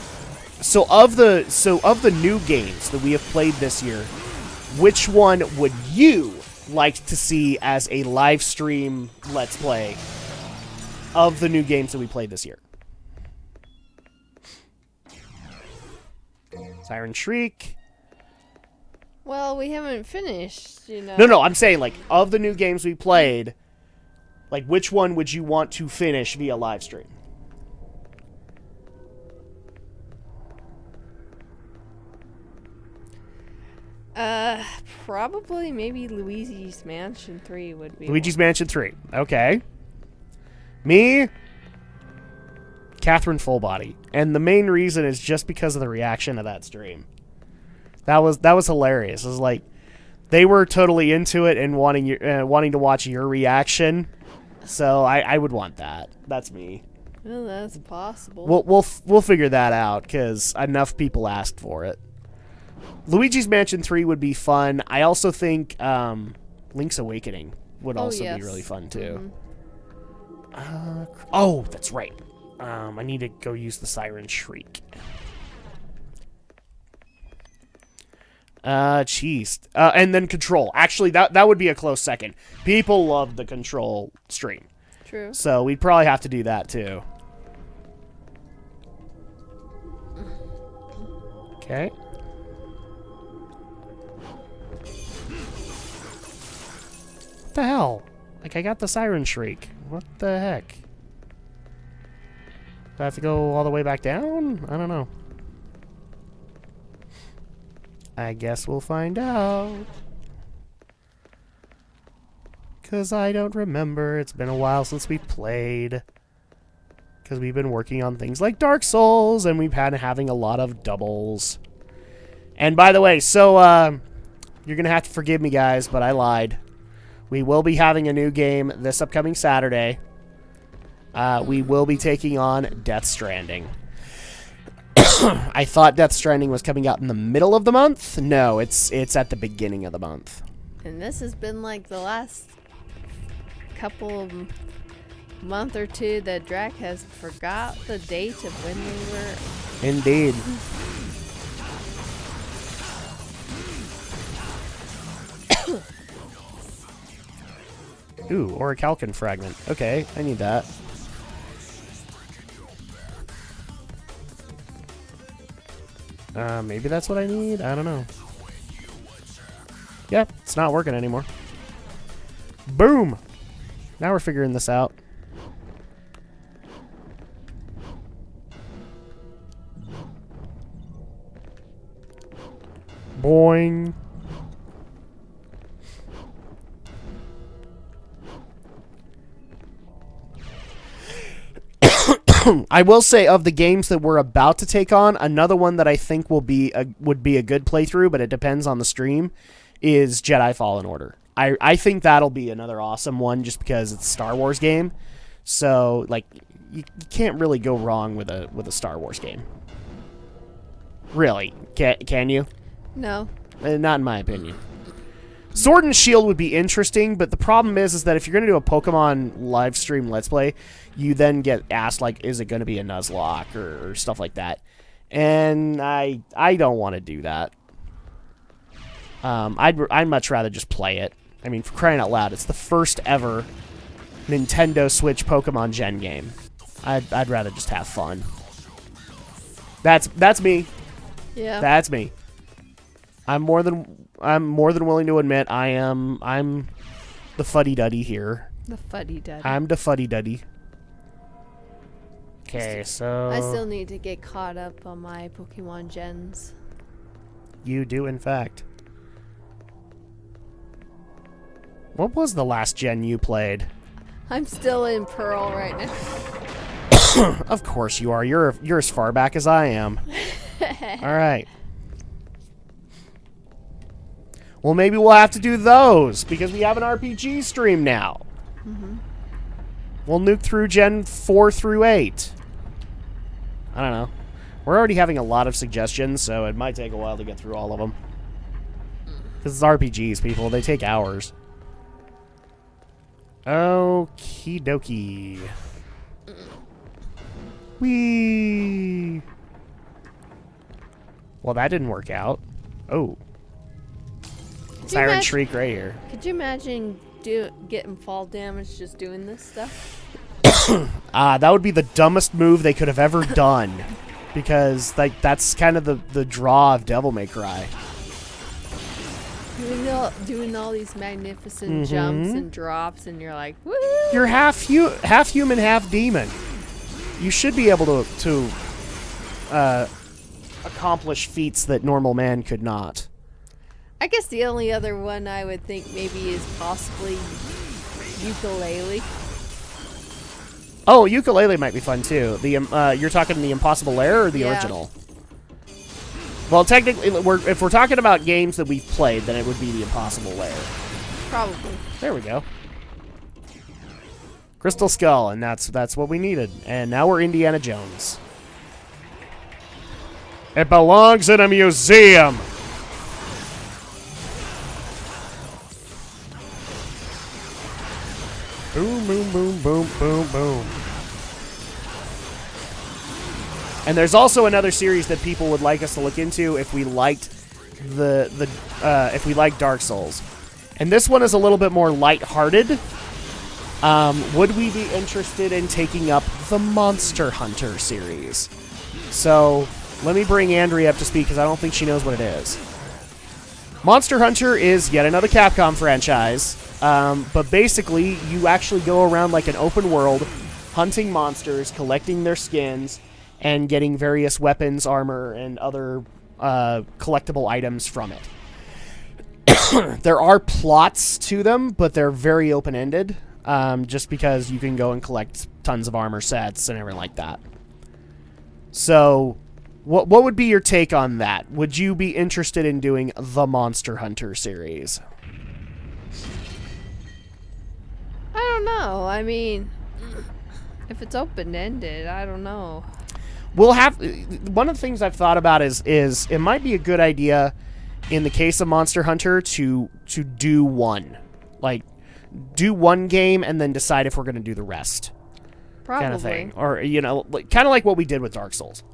So of the new games that we have played this year, which one would you like to see as a live stream let's play of the new games that we played this year? Siren Shriek. Well, we haven't finished, you know. No, I'm saying, like, of the new games we played, like, which one would you want to finish via live stream? Probably maybe Luigi's Mansion 3 would be. Luigi's Mansion 3. Okay. Me, Catherine Fullbody. And the main reason is just because of the reaction of that stream. That was hilarious. It was like they were totally into it and wanting to watch your reaction. So I would want that. That's me. Well, that's possible. We'll figure that out because enough people asked for it. Luigi's Mansion 3 would be fun. I also think Link's Awakening would also be really fun too. Oh, that's right. I need to go use the Siren Shriek. Jeez. And then Control. Actually, that would be a close second. People love the Control stream. True. So we'd probably have to do that too. Okay. What the hell? Like, I got the Siren Shriek. What the heck? Do I have to go all the way back down? I don't know. I guess we'll find out. 'Cause I don't remember. It's been a while since we played. 'Cause we've been working on things like Dark Souls, and we've been having a lot of doubles. And by the way, so, you're gonna have to forgive me, guys, but I lied. We will be having a new game this upcoming Saturday. We will be taking on Death Stranding. I thought Death Stranding was coming out in the middle of the month. No, it's at the beginning of the month. And this has been like the last couple of month or two that Drak has forgot the date of when we were. Indeed. Ooh, Orichalcon fragment. Okay, I need that. Maybe that's what I need? I don't know. Yep, it's not working anymore. Boom! Now we're figuring this out. Boing. I will say, of the games that we're about to take on, another one that I think would be a good playthrough, but it depends on the stream, is Jedi Fallen Order. I think that'll be another awesome one just because it's a Star Wars game. So, like, you can't really go wrong with a Star Wars game. Really? Can you? No. Not in my opinion. Sword and Shield would be interesting, but the problem is that if you're going to do a Pokemon live stream Let's Play, you then get asked, like, is it going to be a Nuzlocke or stuff like that? And I don't want to do that. I'd much rather just play it. I mean, for crying out loud, it's the first ever Nintendo Switch Pokemon Gen game. I'd rather just have fun. That's me. Yeah. That's me. I'm more than willing to admit I'm the fuddy-duddy here. The fuddy-duddy. I'm the fuddy-duddy. Okay, so I still need to get caught up on my Pokemon gens. You do, in fact. What was the last gen you played? I'm still in Pearl right now. Of course you are. You're as far back as I am. All right. Well, maybe we'll have to do those because we have an RPG stream now. Mm-hmm. We'll nuke through Gen 4 through 8. I don't know. We're already having a lot of suggestions, so it might take a while to get through all of them. Because it's RPGs, people. They take hours. Okie dokie. Whee! Well, that didn't work out. Oh. Siren Shriek right here. Could you imagine getting fall damage just doing this stuff? That would be the dumbest move they could have ever done. Because that's kind of the draw of Devil May Cry. Doing all these magnificent jumps and drops, and you're like, woo! You're half human, half demon. You should be able to accomplish feats that normal man could not. I guess the only other one I would think maybe is possibly ukulele. Oh, ukulele might be fun too. The you're talking the Impossible Lair or the Yeah. original? Well, technically, if we're talking about games that we've played, then it would be the Impossible Lair. Probably. There we go. Crystal Skull, and that's what we needed. And now we're Indiana Jones. It belongs in a museum. Boom, boom, boom, boom, boom, boom. And there's also another series that people would like us to look into if we liked if we liked Dark Souls. And this one is a little bit more lighthearted. Would we be interested in taking up the Monster Hunter series? So let me bring Andrea up to speed because I don't think she knows what it is. Monster Hunter is yet another Capcom franchise, but basically you actually go around like an open world, hunting monsters, collecting their skins, and getting various weapons, armor, and other collectible items from it. There are plots to them, but they're very open-ended, just because you can go and collect tons of armor sets and everything like that. So, what would be your take on that? Would you be interested in doing the Monster Hunter series? I don't know. I mean, if it's open-ended, I don't know. We'll have one of the things I've thought about is it might be a good idea in the case of Monster Hunter to do one game and then decide if we're going to do the rest. Probably. Kind of thing, or kind of like what we did with Dark Souls.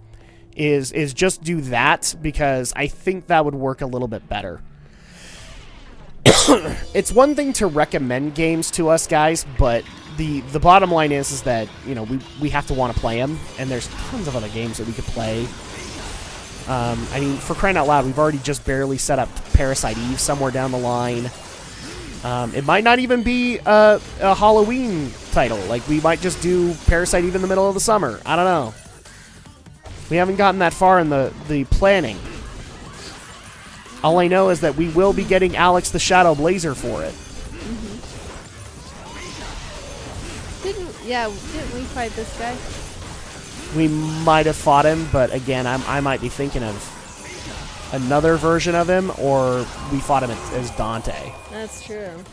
Is just do that because I think that would work a little bit better. It's one thing to recommend games to us guys, but the bottom line is that we have to want to play them, and there's tons of other games that we could play. I mean, for crying out loud, we've already just barely set up Parasite Eve somewhere down the line. It might not even be a Halloween title. Like, we might just do Parasite Eve in the middle of the summer. I don't know. We haven't gotten that far in the planning. All I know is that we will be getting Alex the Shadow Blazer for it. Didn't we fight this guy? We might have fought him, but again, I might be thinking of another version of him, or we fought him as Dante. That's true.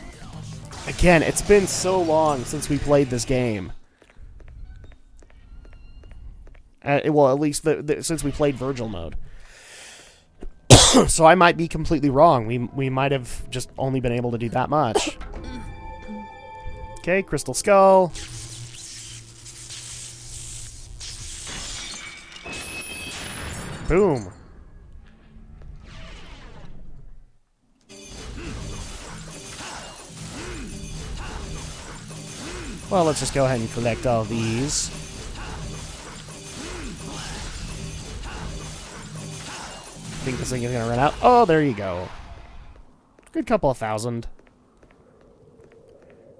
Again, it's been so long since we played this game. Well, at least since we played Virgil mode. So I might be completely wrong. We might have just only been able to do that much. Okay, Crystal Skull. Boom. Well, let's just go ahead and collect all these. I think this thing is going to run out. Oh, there you go. Good couple of thousand.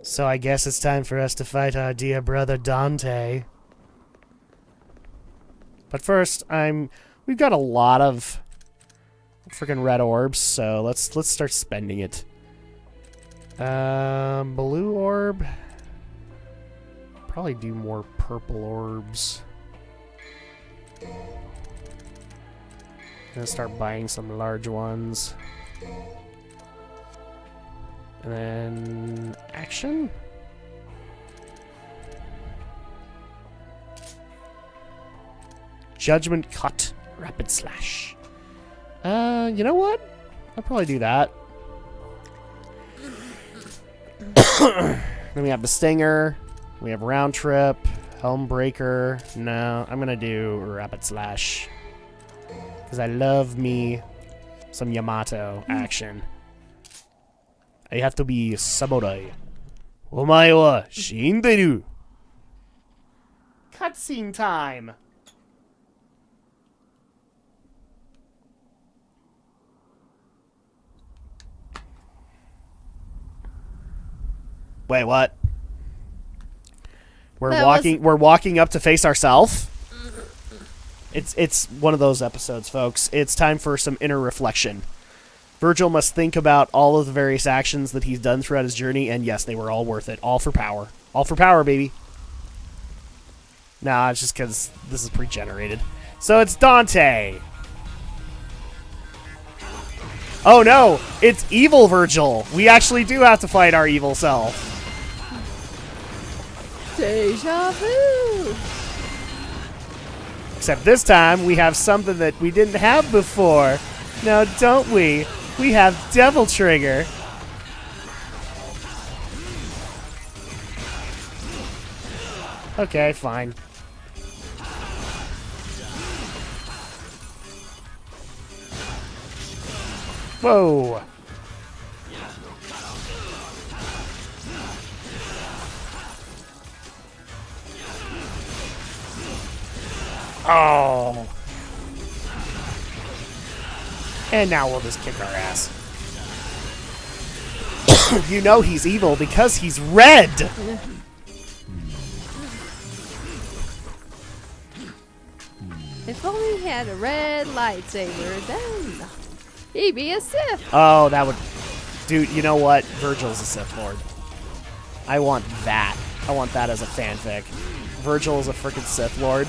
So I guess it's time for us to fight our dear brother Dante. But first, we've got a lot of freaking red orbs, so let's start spending it. Blue orb. Probably do more purple orbs. Gonna start buying some large ones. And then action. Judgment Cut, Rapid Slash. You know what? I'll probably do that. Then we have the Stinger. We have Round Trip, Helm Breaker. No, I'm gonna do Rapid Slash. Because I love me some Yamato action. I have to be samurai. Omae wa shinderu. Cutscene time. Wait, what? We're walking up to face ourselves. It's one of those episodes, folks. It's time for some inner reflection. Virgil must think about all of the various actions that he's done throughout his journey, and yes, they were all worth it. All for power. All for power, baby. Nah, it's just because this is pre-generated. So it's Dante. Oh no, it's evil Virgil. We actually do have to fight our evil self. Deja vu. Except this time, we have something that we didn't have before. Now, don't we? We have Devil Trigger. Okay, fine. Whoa. Oh. And now we'll just kick our ass. You know he's evil because he's red. If only he had a red lightsaber, then he'd be a Sith. Oh, that would... Dude, you know what? Virgil's a Sith Lord. I want that. I want that as a fanfic. Virgil is a freaking Sith Lord.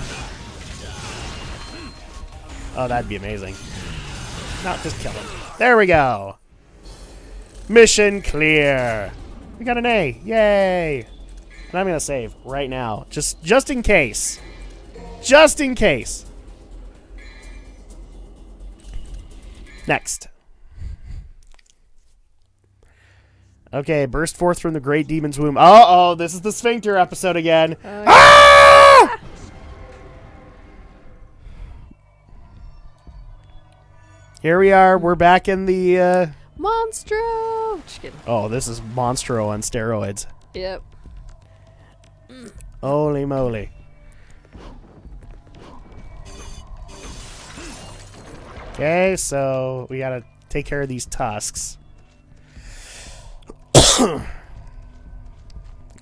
Oh, that'd be amazing. No, just kill him. There we go. Mission clear. We got an A. Yay. And I'm going to save right now. Just in case. Just in case. Next. Okay, burst forth from the great demon's womb. Uh-oh, this is the Sphincter episode again. Yeah. Ah! Here we are. We're back in the... Monstro! Just kidding. Oh, this is Monstro on steroids. Yep. Holy moly. Okay, so we gotta take care of these tusks.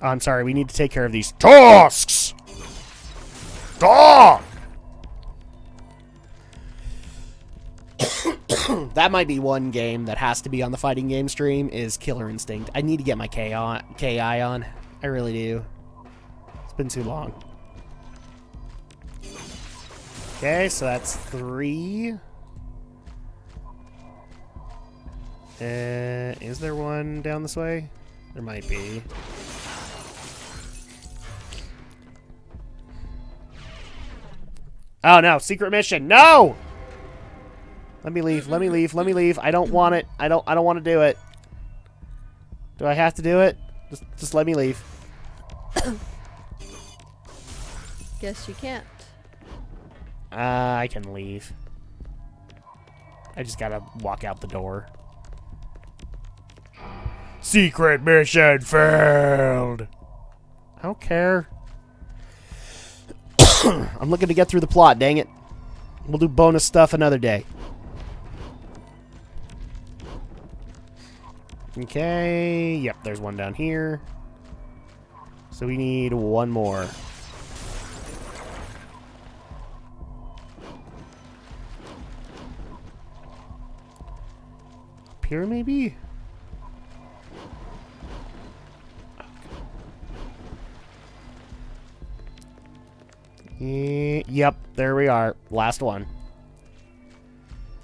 I'm sorry, we need to take care of these tusks! Dog! That might be one game that has to be on the fighting game stream is Killer Instinct. I need to get my KI on. I really do. It's been too long. Okay, so that's 3. Is there one down this way? There might be. Oh no, secret mission. No! Let me leave. Let me leave. Let me leave. I don't want it. I don't want to do it. Do I have to do it? Just let me leave. Guess you can't. I can leave. I just gotta walk out the door. Secret mission failed. I don't care. I'm looking to get through the plot, dang it. We'll do bonus stuff another day. Okay, yep, there's one down here. So we need one more. Up here, maybe? Yep, there we are. Last one.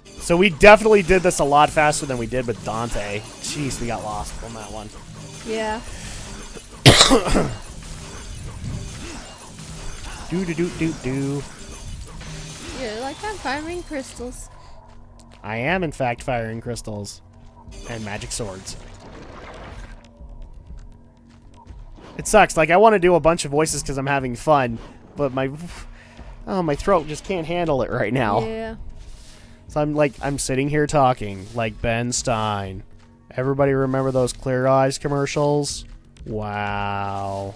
So we definitely did this a lot faster than we did with Dante. Jeez, we got lost on that one. Yeah. Do. You're like, I'm firing crystals. I am, in fact, firing crystals. And magic swords. It sucks. Like, I want to do a bunch of voices because I'm having fun. But my throat just can't handle it right now. Yeah. So I'm sitting here talking like Ben Stein. Everybody remember those Clear Eyes commercials? Wow.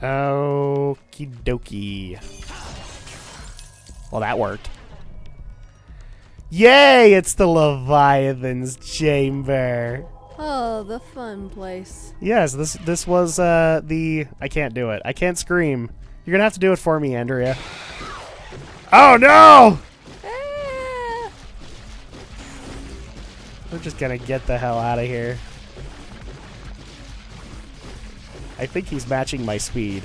Okie dokie. Well, that worked. Yay! It's the Leviathan's Chamber. Oh, the fun place. Yes, this was I can't do it. I can't scream. You're gonna have to do it for me, Andrea. Oh no! Ah! We're just gonna get the hell out of here. I think he's matching my speed.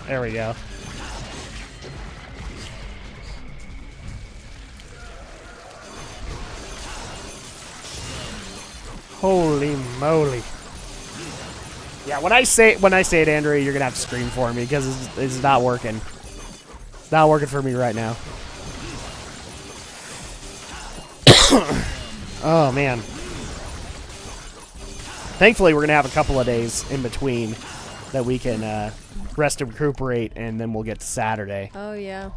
There we go. Holy moly. Yeah, when I say it, Andrea, you're gonna have to scream for me because it's not working. It's not working for me right now. Oh man. Thankfully, we're gonna have a couple of days in between that we can rest and recuperate, and then we'll get to Saturday. Oh yeah.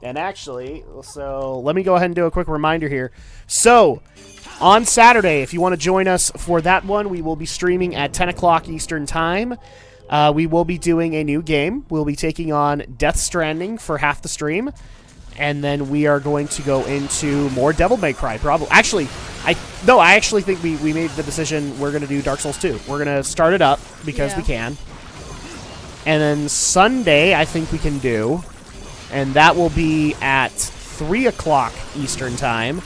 And actually, so let me go ahead and do a quick reminder here. So, on Saturday, if you want to join us for that one, we will be streaming at 10 o'clock Eastern Time. We will be doing a new game. We'll be taking on Death Stranding for half the stream. And then we are going to go into more Devil May Cry, probably. Actually, I actually think we made the decision we're going to do Dark Souls 2. We're going to start it up because we can. And then Sunday, I think we can do. And that will be at 3 o'clock Eastern Time.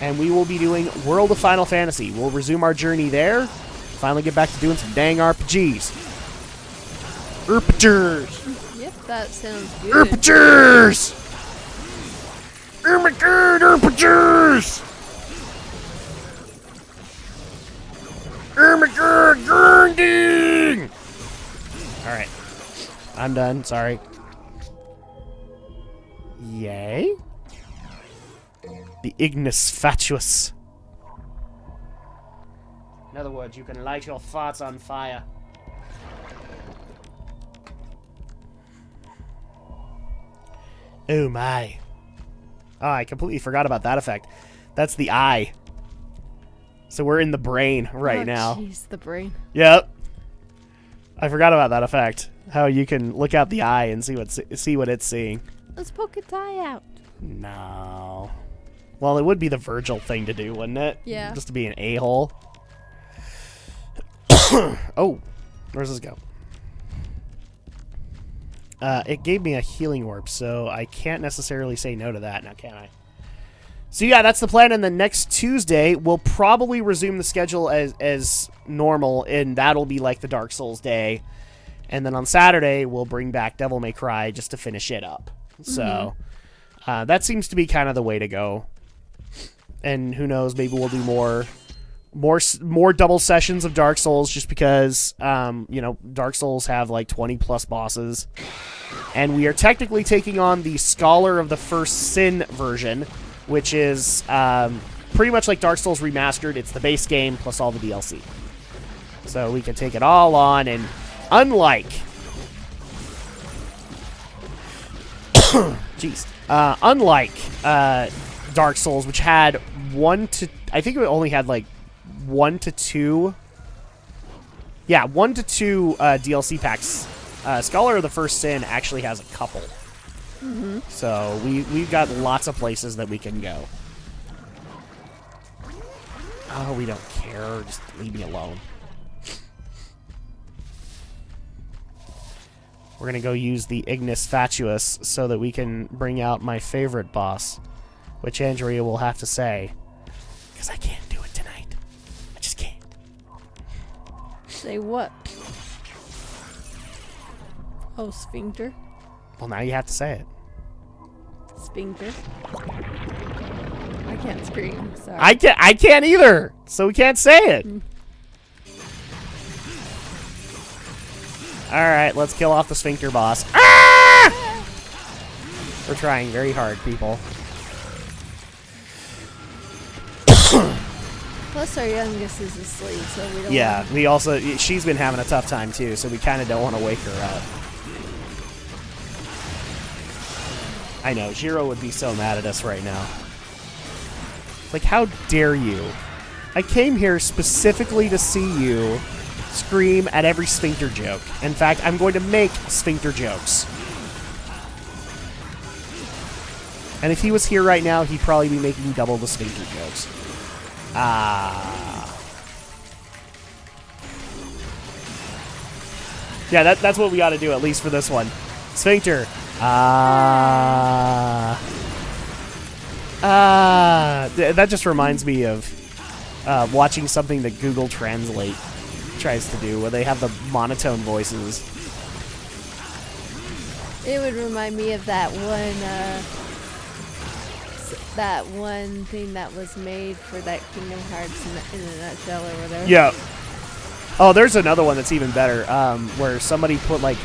And we will be doing World of Final Fantasy. We'll resume our journey there. Finally get back to doing some dang RPGs. RPGs! Yep, that sounds good. RPGs! Oh my god, RPGs! Oh my god, grinding! Alright. I'm done, sorry. Yay. The Ignis Fatuous. In other words, you can light your farts on fire. Oh my. Oh, I completely forgot about that effect. That's the eye. So we're in the brain right now. Jeez, the brain. Yep. I forgot about that effect. How you can look out the eye and see what it's seeing. Let's poke its eye out. No. Well, it would be the Virgil thing to do, wouldn't it? Yeah. Just to be an a-hole. Oh, where does this go? It gave me a healing orb, so I can't necessarily say no to that now, can I? So yeah, that's the plan, and then next Tuesday, we'll probably resume the schedule as normal, and that'll be like the Dark Souls day. And then on Saturday, we'll bring back Devil May Cry just to finish it up. So that seems to be kind of the way to go. And who knows, maybe we'll do more double sessions of Dark Souls just because, Dark Souls have like 20 plus bosses. And we are technically taking on the Scholar of the First Sin version, which is pretty much like Dark Souls Remastered. It's the base game plus all the DLC. So we can take it all on, and unlike Dark Souls, which had I think it only had like 1 to 2 DLC packs. Scholar of the First Sin actually has a couple. So we've got lots of places that we can go. Oh, we don't care. Just leave me alone. We're going to go use the Ignis Fatuous so that we can bring out my favorite boss, which Andrea will have to say, because I can't do it tonight. I just can't. Say what? Oh, sphincter? Well, now you have to say it. Sphincter? I can't scream, sorry. I can't either, so we can't say it. Alright, let's kill off the sphincter boss. Ah! We're trying very hard, people. Plus our youngest is asleep, so we don't Yeah, wanna... she's been having a tough time too, so we kind of don't want to wake her up. I know, Jiro would be so mad at us right now. Like, how dare you? I came here specifically to see you scream at every sphincter joke. In fact, I'm going to make sphincter jokes. And if he was here right now, he'd probably be making double the sphincter jokes. Ah. Yeah, that's what we got to do, at least for this one. Sphincter. That just reminds me of watching something that Google Translate tries to do, where they have the monotone voices. It would remind me of that one thing that was made for that Kingdom Hearts in a nutshell or whatever. Yeah. Oh, there's another one that's even better, where somebody put like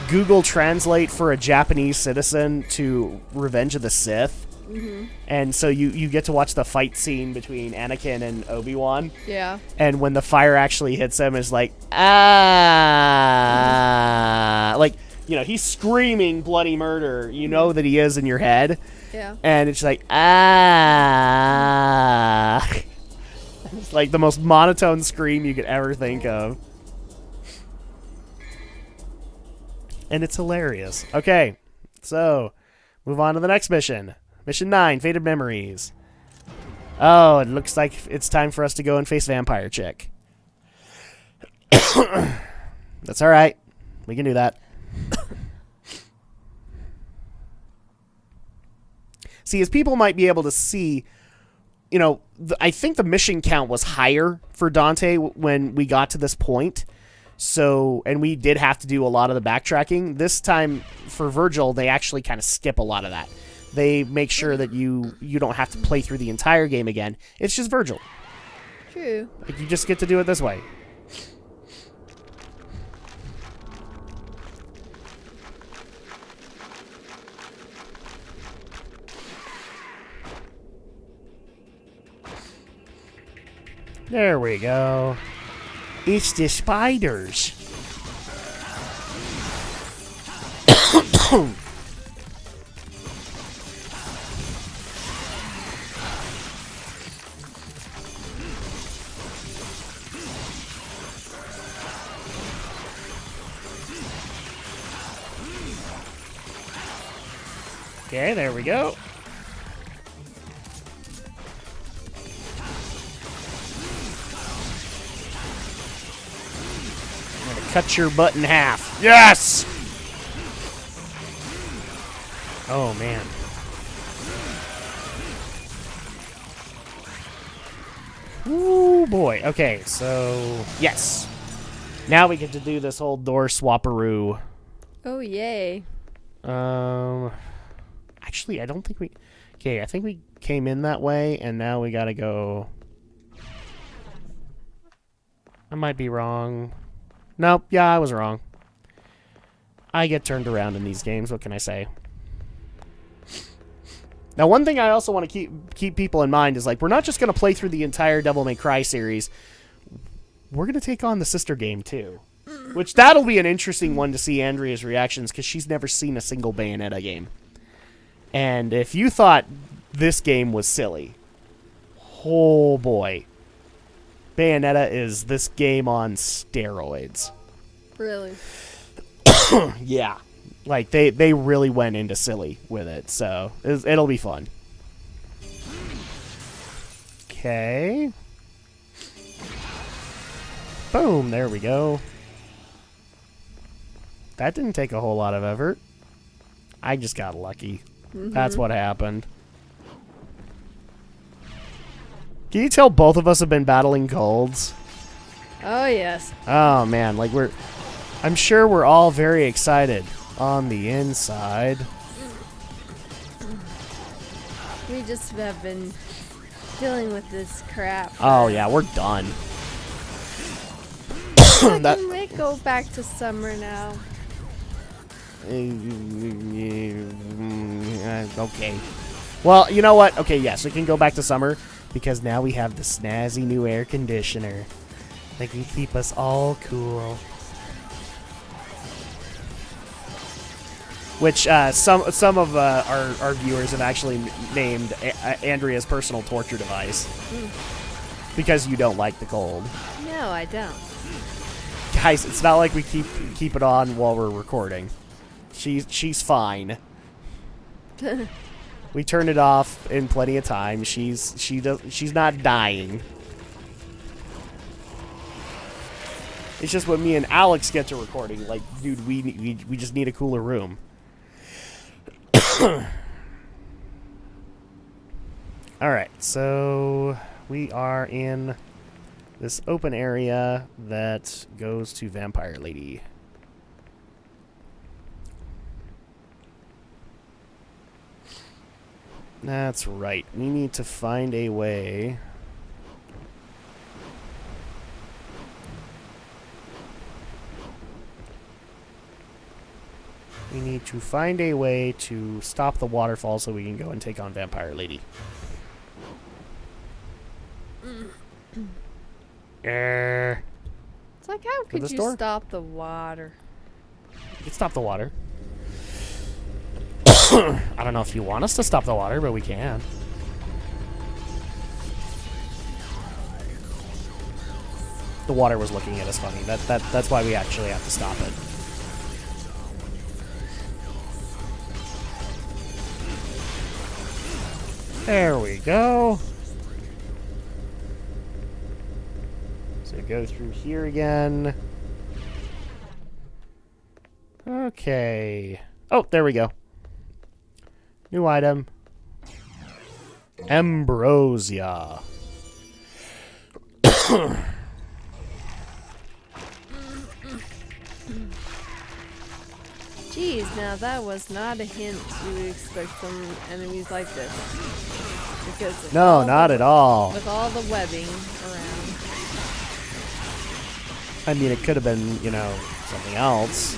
Google Translate for a Japanese citizen to Revenge of the Sith. Mm-hmm. And so you get to watch the fight scene between Anakin and Obi-Wan. Yeah. And when the fire actually hits him, it's like, like, you know, he's screaming bloody murder. You know that he is in your head. Yeah. And it's like, It's like the most monotone scream you could ever think of. And it's hilarious. Okay, so move on to the next mission. Mission 9, Faded Memories. Oh, it looks like it's time for us to go and face Vampire Chick. That's all right. We can do that. See, as people might be able to see, you know, I think the mission count was higher for Dante when we got to this point. So, and we did have to do a lot of the backtracking. This time for Virgil, they actually kind of skip a lot of that. They make sure that you don't have to play through the entire game again. It's just Virgil. True. Like, you just get to do it this way. There we go. It's the spiders. Okay, there we go. I'm gonna cut your butt in half. Yes! Oh, man. Ooh, boy. Okay, so, yes. Now we get to do this whole door swapperoo. Oh, yay. Actually, I don't think we... Okay, I think we came in that way, and now we gotta go... I might be wrong. Nope, yeah, I was wrong. I get turned around in these games, what can I say? Now, one thing I also want to keep people in mind is, like, we're not just going to play through the entire Devil May Cry series. We're going to take on the sister game, too. Which, that'll be an interesting one to see Andrea's reactions, because she's never seen a single Bayonetta game. And if you thought this game was silly, oh boy. Bayonetta is this game on steroids. Really? Yeah. Like, they really went into silly with it, so it'll be fun. Okay. Boom, there we go. That didn't take a whole lot of effort. I just got lucky. Mm-hmm. That's what happened. Can you tell both of us have been battling colds? Oh, yes. Oh, man, like I'm sure we're all very excited on the inside. We just have been dealing with this crap. Oh, yeah, we're done. Can we go back to summer now? Okay. Well, you know what? Okay, yes, we can go back to summer because now we have the snazzy new air conditioner that can keep us all cool. Which some of our viewers have actually named Andrea's personal torture device. Because you don't like the cold. No, I don't. Guys, it's not like we keep it on while we're recording. She's fine. We turned it off in plenty of time. She's not dying. It's just when me and Alex get to recording, like, dude, we just need a cooler room. Alright, so we are in this open area that goes to Vampire Lady. That's right. We need to find a way. We need to find a way to stop the waterfall so we can go and take on Vampire Lady. It's like, how could you stop the water? You can stop the water. I don't know if you want us to stop the water, but we can. The water was looking at us funny. That's why we actually have to stop it. There we go. So go through here again. Okay. Oh, there we go. New item. Ambrosia. Jeez, now that was not a hint you would expect from enemies like this. Because of No, not at all. with all the webbing around. I mean, it could have been, you know, something else.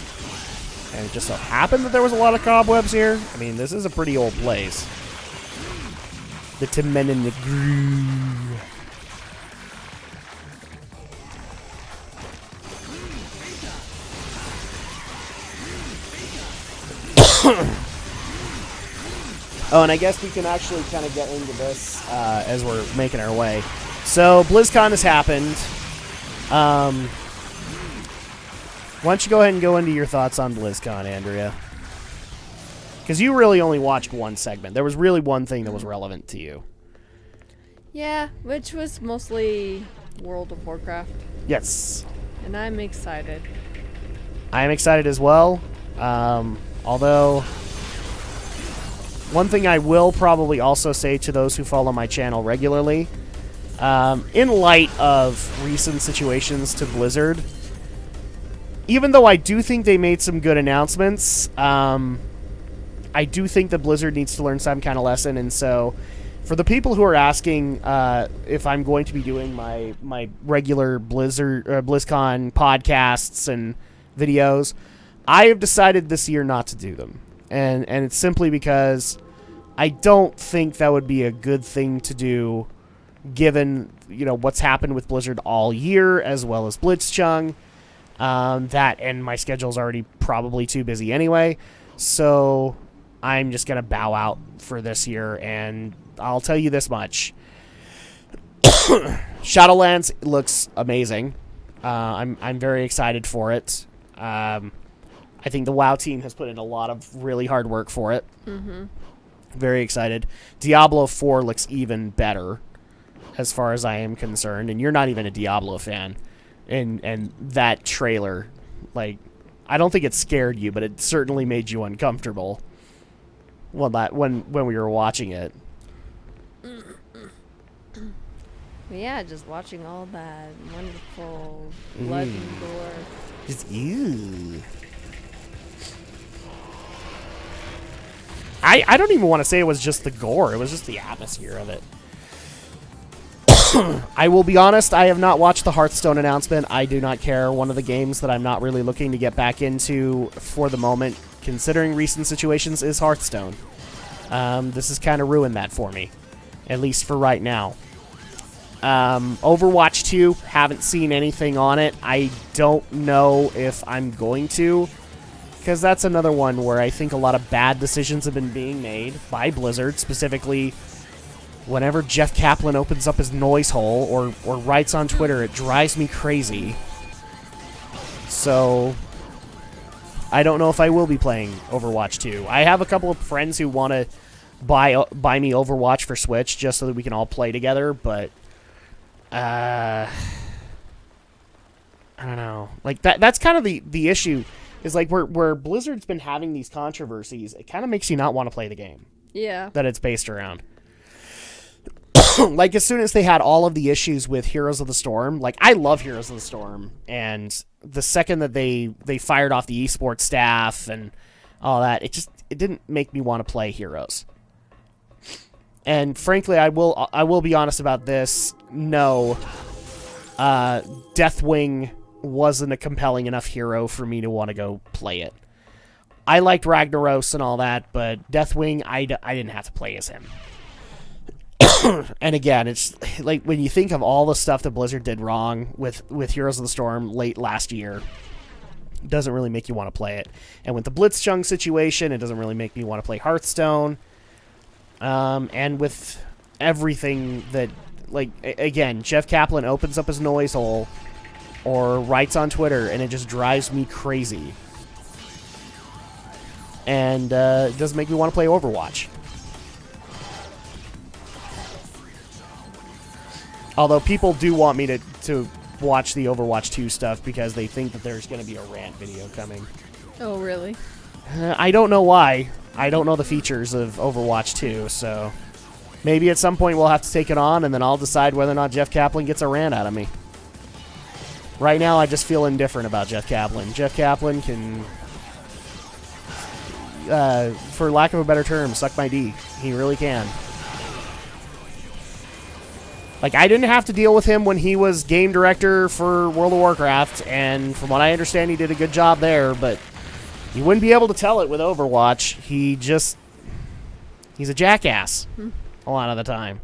And it just so happened that there was a lot of cobwebs here. I mean, this is a pretty old place. The Timen and the Grue. Oh, and I guess we can actually kind of get into this as we're making our way. So, BlizzCon has happened. Why don't you go ahead and go into your thoughts on BlizzCon, Andrea? Because you really only watched one segment. There was really one thing that was relevant to you. Yeah, which was mostly World of Warcraft. Yes. And I'm excited. I am excited as well. Although, one thing I will probably also say to those who follow my channel regularly, in light of recent situations to Blizzard, even though I do think they made some good announcements, I do think that Blizzard needs to learn some kind of lesson. And so, for the people who are asking if I'm going to be doing my regular BlizzCon podcasts and videos, I have decided this year not to do them. And it's simply because I don't think that would be a good thing to do, given, you know, what's happened with Blizzard all year, as well as Blitzchung. That and my schedule's already probably too busy anyway, so I'm just gonna bow out for this year. And I'll tell you this much: Shadowlands looks amazing. I'm very excited for it. I think the WoW team has put in a lot of really hard work for it. Mm-hmm. Very excited. Diablo 4 looks even better, as far as I am concerned. And you're not even a Diablo fan. And that trailer, like, I don't think it scared you, but it certainly made you uncomfortable. Well, when we were watching it. But yeah, just watching all that wonderful blood and gore. Just ew. I don't even want to say it was just the gore. It was just the atmosphere of it. I will be honest, I have not watched the Hearthstone announcement. I do not care. One of the games that I'm not really looking to get back into for the moment, considering recent situations, is Hearthstone. This has kind of ruined that for me, at least for right now. Overwatch 2, haven't seen anything on it. I don't know if I'm going to, because that's another one where I think a lot of bad decisions have been being made by Blizzard, specifically whenever Jeff Kaplan opens up his noise hole or writes on Twitter. It drives me crazy. So I don't know if I will be playing Overwatch 2. I have a couple of friends who want to buy me Overwatch for Switch just so that we can all play together, but I don't know. Like that's kind of the issue is like where Blizzard's been having these controversies, it kind of makes you not want to play the game Yeah. that it's based around. Like as soon as they had all of the issues with Heroes of the Storm, like I love Heroes of the Storm, and the second that they fired off the esports staff and all that, it didn't make me want to play Heroes. And frankly, I will be honest about this. No, Deathwing wasn't a compelling enough hero for me to want to go play it. I liked Ragnaros and all that, but Deathwing, I didn't have to play as him. And again, it's like when you think of all the stuff that Blizzard did wrong with Heroes of the Storm late last year, it doesn't really make you want to play it. And with the Blitzchung situation, it doesn't really make me want to play Hearthstone. And with everything that, like, again, Jeff Kaplan opens up his noise hole or writes on Twitter, and it just drives me crazy. And it doesn't make me want to play Overwatch. Although people do want me to watch the Overwatch 2 stuff because they think that there's going to be a rant video coming. Oh, really? I don't know why. I don't know the features of Overwatch 2, so maybe at some point we'll have to take it on, and then I'll decide whether or not Jeff Kaplan gets a rant out of me. Right now, I just feel indifferent about Jeff Kaplan. Jeff Kaplan can, for lack of a better term, suck my D. He really can. Like, I didn't have to deal with him when he was game director for World of Warcraft, and from what I understand, he did a good job there, but you wouldn't be able to tell it with Overwatch. He's a jackass a lot of the time.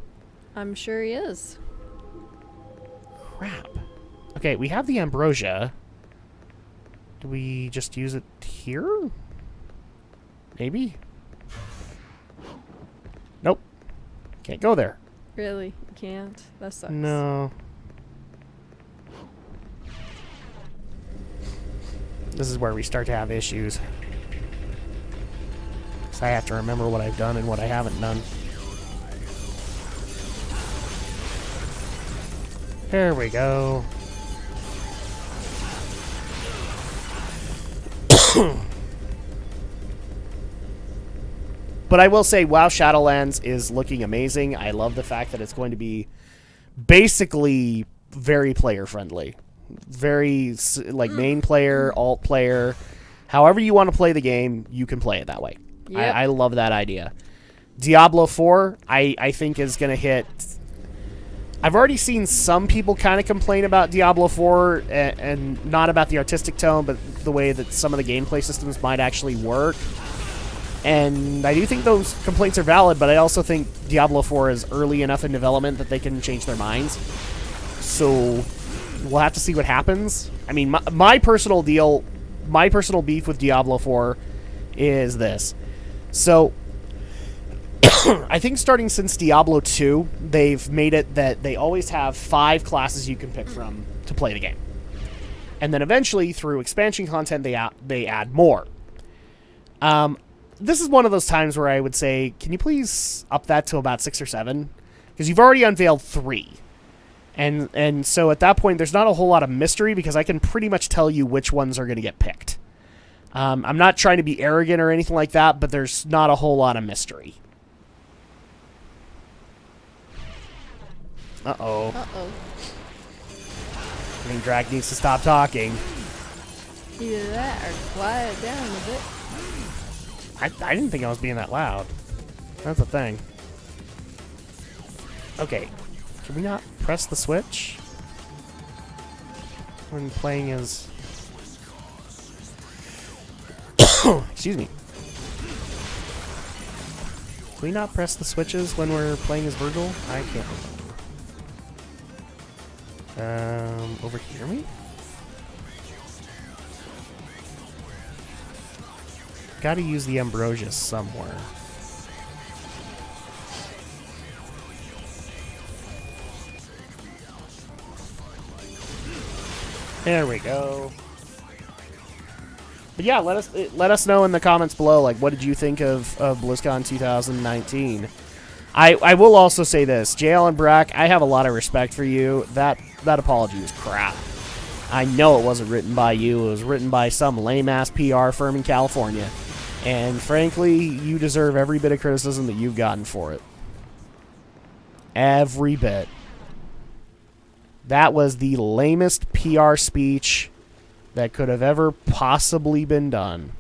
I'm sure he is. Crap. Okay, we have the Ambrosia. Do we just use it here? Maybe? Nope. Can't go there. Really? You can't? That sucks. No. This is where we start to have issues. Because I have to remember what I've done and what I haven't done. There we go. But I will say, WoW Shadowlands is looking amazing. I love the fact that it's going to be basically very player-friendly. Very, like, main player, alt player. However you want to play the game, you can play it that way. Yep. I love that idea. Diablo 4, I think, is going to hit... I've already seen some people kind of complain about Diablo 4, and not about the artistic tone, but the way that some of the gameplay systems might actually work. And I do think those complaints are valid, but I also think Diablo 4 is early enough in development that they can change their minds. So we'll have to see what happens. I mean, my personal beef with Diablo 4 is this. So I think starting since Diablo 2, they've made it that they always have 5 classes you can pick from to play the game. And then eventually, through expansion content, they add more. This is one of those times where I would say, can you please up that to about 6 or 7? Because you've already unveiled 3. And so at that point, there's not a whole lot of mystery because I can pretty much tell you which ones are going to get picked. I'm not trying to be arrogant or anything like that, but there's not a whole lot of mystery. Uh-oh. Uh-oh. I think Drak needs to stop talking. Either that or quiet down a bit. I didn't think I was being that loud. That's the thing. Okay. Can we not press the switch when playing as... Excuse me. Can we not press the switches when we're playing as Virgil? I can't remember. Over here, maybe? Gotta use the Ambrosia somewhere. There we go. But yeah, let us know in the comments below, like, what did you think of BlizzCon 2019? I will also say this, JL and Brack, I have a lot of respect for you. That apology was crap. I know it wasn't written by you. It was written by some lame-ass PR firm in California. And frankly, you deserve every bit of criticism that you've gotten for it. Every bit. That was the lamest PR speech that could have ever possibly been done.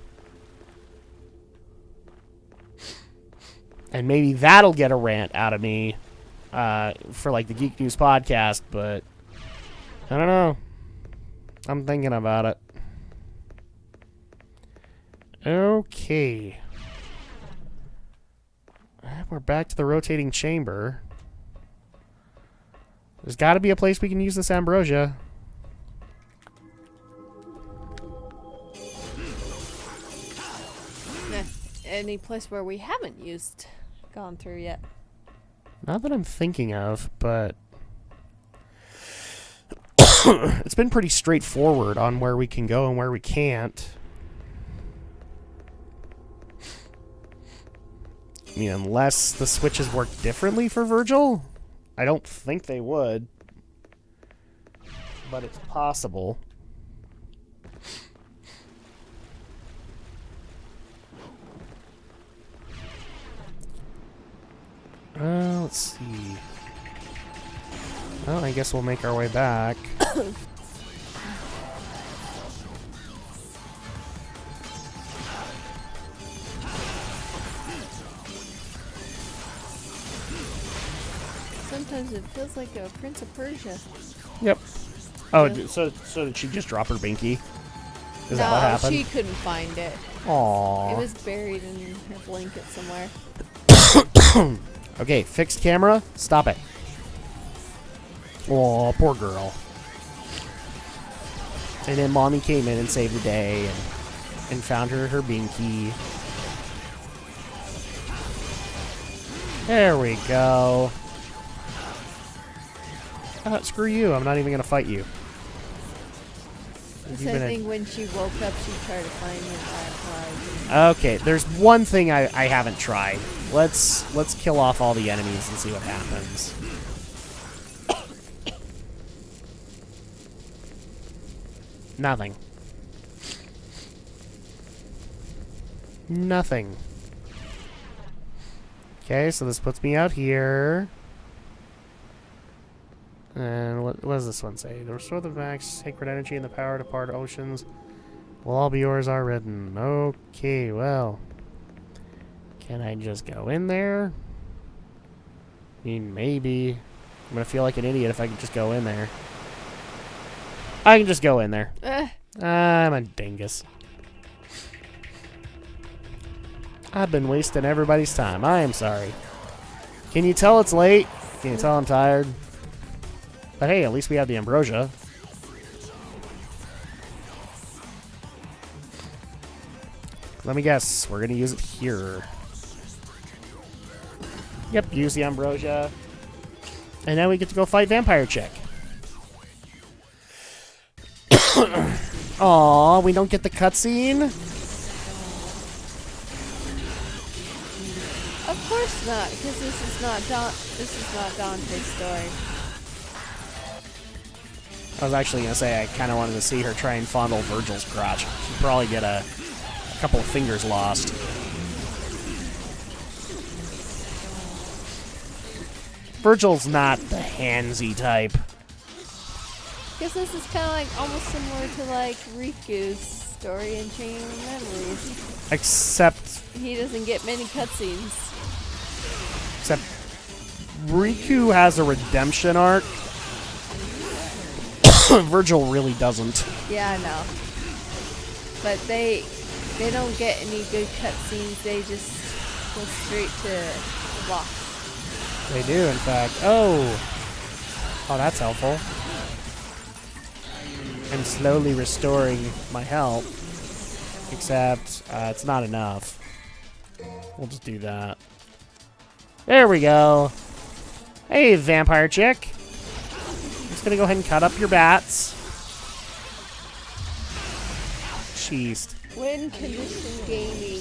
And maybe that'll get a rant out of me for like the Geek News podcast, but I don't know. I'm thinking about it. Okay. We're back to the rotating chamber. There's got to be a place we can use this ambrosia. Any place where we haven't gone through yet? Not that I'm thinking of, but it's been pretty straightforward on where we can go and where we can't. I mean, unless the switches work differently for Virgil? I don't think they would. But it's possible. Let's see. Well, I guess we'll make our way back. Sometimes it feels like a Prince of Persia. Yep. Oh, Yeah. so did she just drop her binky? Is that what No, happened? she couldn't find it. Aww. It was buried in her blanket somewhere. Okay, fixed camera. Stop it. Aw, poor girl. And then mommy came in and saved the day and found her binky. There we go. Screw you. I'm not even going to fight you. The You've been a- thing when she woke up, she tried to find me in that Okay, there's one thing I haven't tried. Let's kill off all the enemies and see what happens. Nothing. Nothing. Okay, so this puts me out here. And what does this one say? To restore the max sacred energy and the power to part oceans will all be yours are written. Okay, well. Can I just go in there? I mean, maybe. I'm gonna feel like an idiot if I can just go in there. I can just go in there. I'm a dingus. I've been wasting everybody's time. I am sorry. Can you tell it's late? Can you tell I'm tired? But hey, at least we have the ambrosia. Let me guess. We're going to use it here. Yep, use the ambrosia. And now we get to go fight Vampire Chick. Aw, we don't get the cutscene? Of course not, because this is not Dante's story. I was actually going to say I kind of wanted to see her try and fondle Virgil's crotch. She'd probably get a couple of fingers lost. Virgil's not the handsy type. Because this is kind of like almost similar to like Riku's story in Chain of Memories. Except He doesn't get many cutscenes. Riku has a redemption arc. Virgil really doesn't. Yeah, I know. But they don't get any good cutscenes. They just go straight to the boss. They do, in fact. Oh, that's helpful. I'm slowly restoring my health. Except, it's not enough. We'll just do that. There we go. Hey, Vampire Chick. I'm just gonna go ahead and cut up your bats. Jeez. Win condition gaming.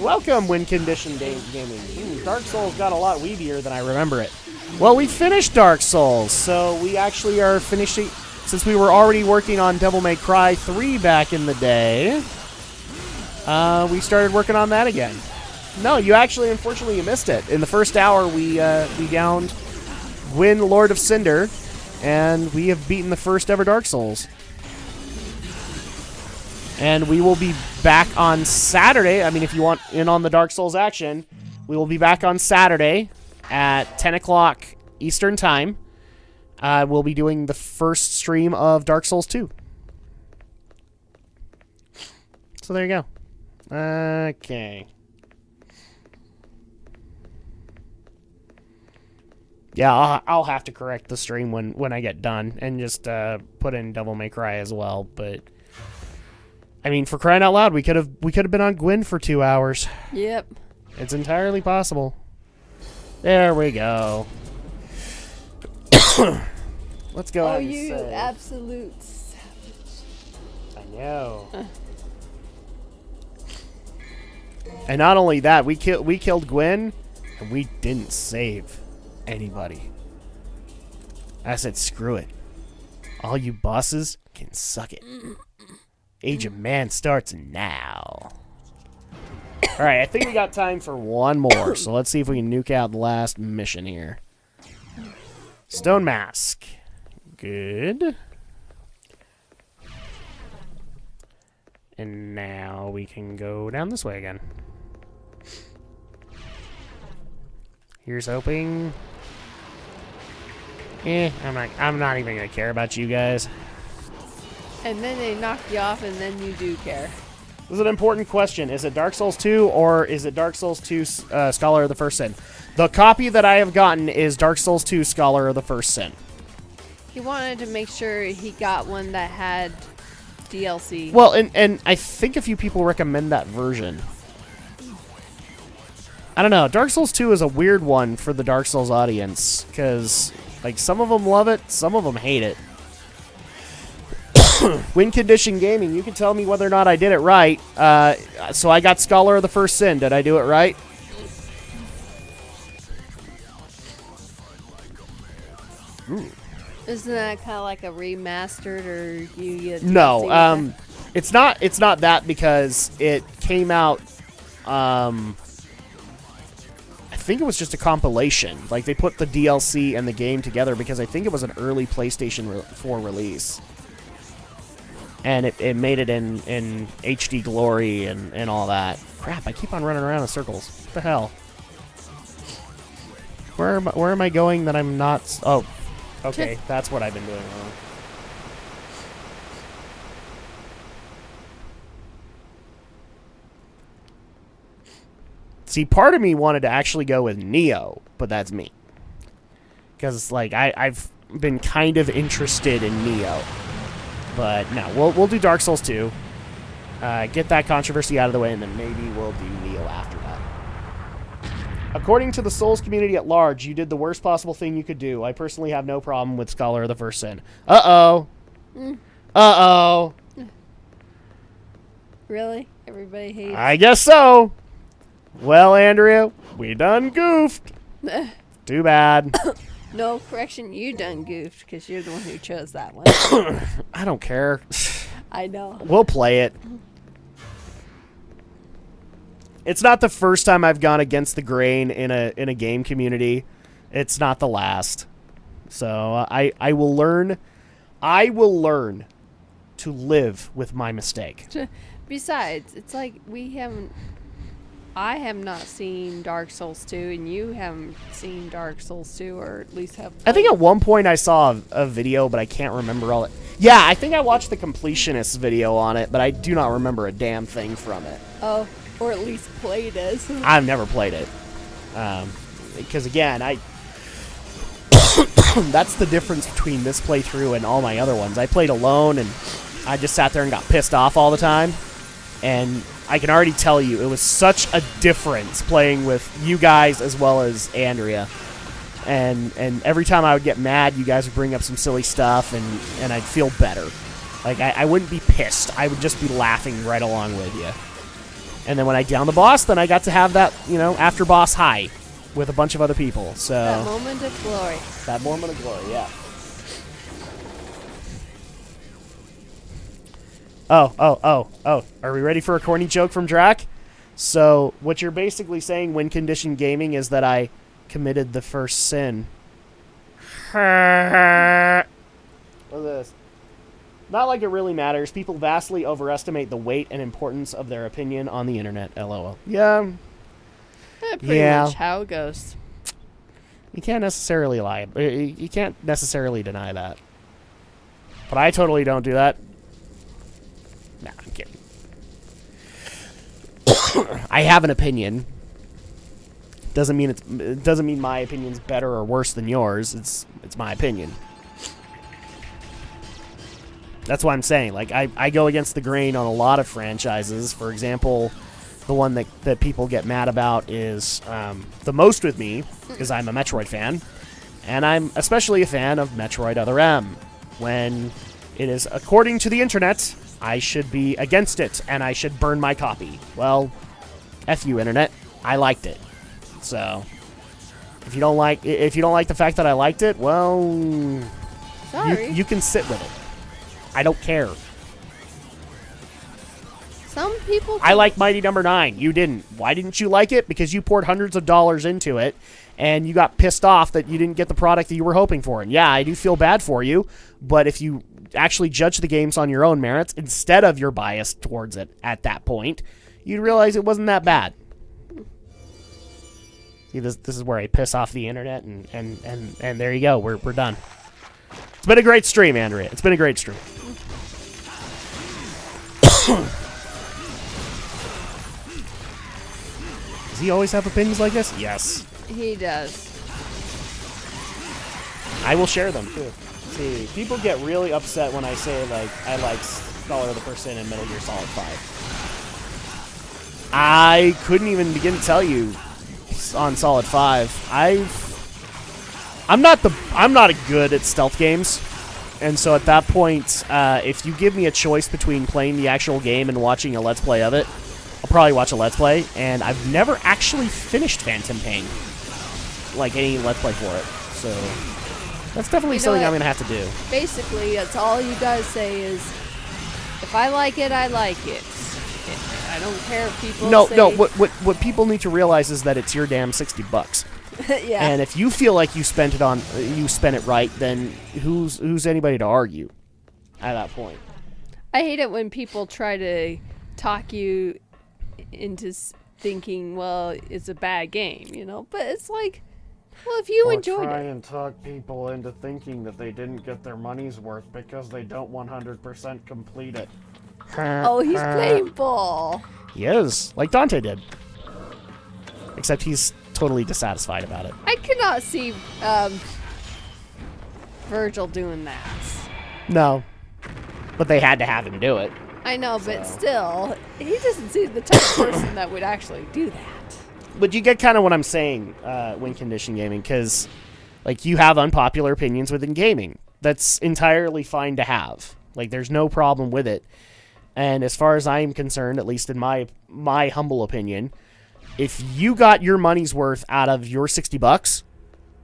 Welcome, Win Condition Gaming. Dark Souls got a lot weebier than I remember it. Well, we finished Dark Souls, so we actually are finishing... Since we were already working on Devil May Cry 3 back in the day, we started working on that again. No, you actually, unfortunately, you missed it. In the first hour, we downed Gwyn, Lord of Cinder, and we have beaten the first ever Dark Souls. And we will be back on Saturday. I mean, if you want in on the Dark Souls action, we will be back on Saturday at 10 o'clock Eastern Time. We'll be doing the first stream of Dark Souls 2. So there you go. Okay. Yeah, I'll have to correct the stream when I get done and just put in Devil May Cry as well. But I mean, for crying out loud, we could have been on Gwyn for 2 hours. Yep. It's entirely possible. There we go. Let's go ahead and you say. absolute savage. I know. And not only that, we killed Gwyn, and we didn't save anybody. I said, screw it. All you bosses can suck it. Age of Man starts now. All right, I think we got time for one more, so let's see if we can nuke out the last mission here. Stone Mask. Good. And now we can go down this way again. Here's hoping. I'm not even gonna care about you guys. And then they knock you off, and then you do care. This is an important question. Is it Dark Souls 2 or is it Dark Souls 2 Scholar of the First Sin? The copy that I have gotten is Dark Souls 2 Scholar of the First Sin. He wanted to make sure he got one that had DLC. Well, and I think a few people recommend that version. I don't know. Dark Souls 2 is a weird one for the Dark Souls audience because, like, some of them love it, some of them hate it. Win Condition Gaming, you can tell me whether or not I did it right. So I got Scholar of the First Sin. Did I do it right? Ooh. Isn't that kind of like a remastered, or you get No, DLC? it's not. It's not that because it came out. I think it was just a compilation. Like they put the DLC and the game together because I think it was an early PlayStation 4 release. And it made it in HD glory and all that. Crap, I keep on running around in circles. What the hell? Where am I going that I'm not... Oh, okay, that's what I've been doing wrong. See, part of me wanted to actually go with Neo, but that's me. Because, like, I've been kind of interested in Neo. But no, we'll do Dark Souls 2. Get that controversy out of the way, and then maybe we'll do Neo after that. According to the Souls community at large, you did the worst possible thing you could do. I personally have no problem with Scholar of the First Sin. Uh-oh. Uh-oh. Really? Everybody hates... I guess so. Well, Andrea, we done goofed. Too bad. No, correction, you done goofed, because you're the one who chose that one. I don't care. I know. We'll play it. It's not the first time I've gone against the grain in a game community. It's not the last. So I will learn. I will learn to live with my mistake. Besides, it's like I have not seen Dark Souls 2, and you haven't seen Dark Souls 2, or at least have... I think at one point I saw a video, but I can't remember all it. Yeah, I think I watched the completionist video on it, but I do not remember a damn thing from it. Oh, or at least played it. I've never played it. Because again, that's the difference between this playthrough and all my other ones. I played alone, and I just sat there and got pissed off all the time. And I can already tell you, it was such a difference playing with you guys as well as Andrea. And every time I would get mad, you guys would bring up some silly stuff, and I'd feel better. Like, I wouldn't be pissed. I would just be laughing right along with you. And then when I downed the boss, then I got to have that, after boss high. with a bunch of other people. So That moment of glory. that moment of glory, yeah. Oh. Are we ready for a corny joke from Drak? So, what you're basically saying, win condition gaming, is that I committed the first sin. What's this? Not like it really matters. People vastly overestimate the weight and importance of their opinion on the internet. LOL. Yeah. Pretty much how it goes. You can't necessarily lie. You can't necessarily deny that. But I totally don't do that. Nah, I'm kidding. I have an opinion. Doesn't mean my opinion's better or worse than yours. It's my opinion. That's why I'm saying, like, I go against the grain on a lot of franchises. For example, the one that people get mad about is the most with me is I'm a Metroid fan, and I'm especially a fan of Metroid Other M. When it is, according to the internet, I should be against it, and I should burn my copy. Well, F you, internet. I liked it. So, if you don't like the fact that I liked it, well, Sorry. you can sit with it. I don't care. Some people. I like Mighty Number 9. You didn't. Why didn't you like it? Because you poured hundreds of dollars into it, and you got pissed off that you didn't get the product that you were hoping for. And yeah, I do feel bad for you, but if you actually judge the games on your own merits instead of your bias towards it at that point, you'd realize it wasn't that bad. See, this is where I piss off the internet, and there you go. We're done. It's been a great stream, Andrea. It's been a great stream. Does he always have opinions like this? Yes. He does. I will share them, too. See, people get really upset when I say, like, I like Scholar of the First Sin and Metal Gear Solid 5. I couldn't even begin to tell you on Solid 5. I'm not good at stealth games. And so at that point, if you give me a choice between playing the actual game and watching a Let's Play of it, I'll probably watch a Let's Play. And I've never actually finished Phantom Pain, like any Let's Play for it. So that's definitely something I'm going to have to do. Basically, that's all you guys say is, if I like it, I like it. I don't care if people say... No, what people need to realize is that it's your damn $60. Yeah. And if you feel like you spent it right, then who's anybody to argue at that point? I hate it when people try to talk you into thinking, well, it's a bad game, you know? But it's like, well, if you enjoyed try it. and talk people into thinking that they didn't get their money's worth because they don't 100% complete it. Oh, he's playing ball. He is, like Dante did. Except he's totally dissatisfied about it. I cannot see Virgil doing that. No. But they had to have him do it. I know, but still, he doesn't seem the type of person that would actually do that. But you get kind of what I'm saying, win condition gaming, because like you have unpopular opinions within gaming. That's entirely fine to have. Like there's no problem with it. And as far as I'm concerned, at least in my humble opinion, if you got your money's worth out of your $60,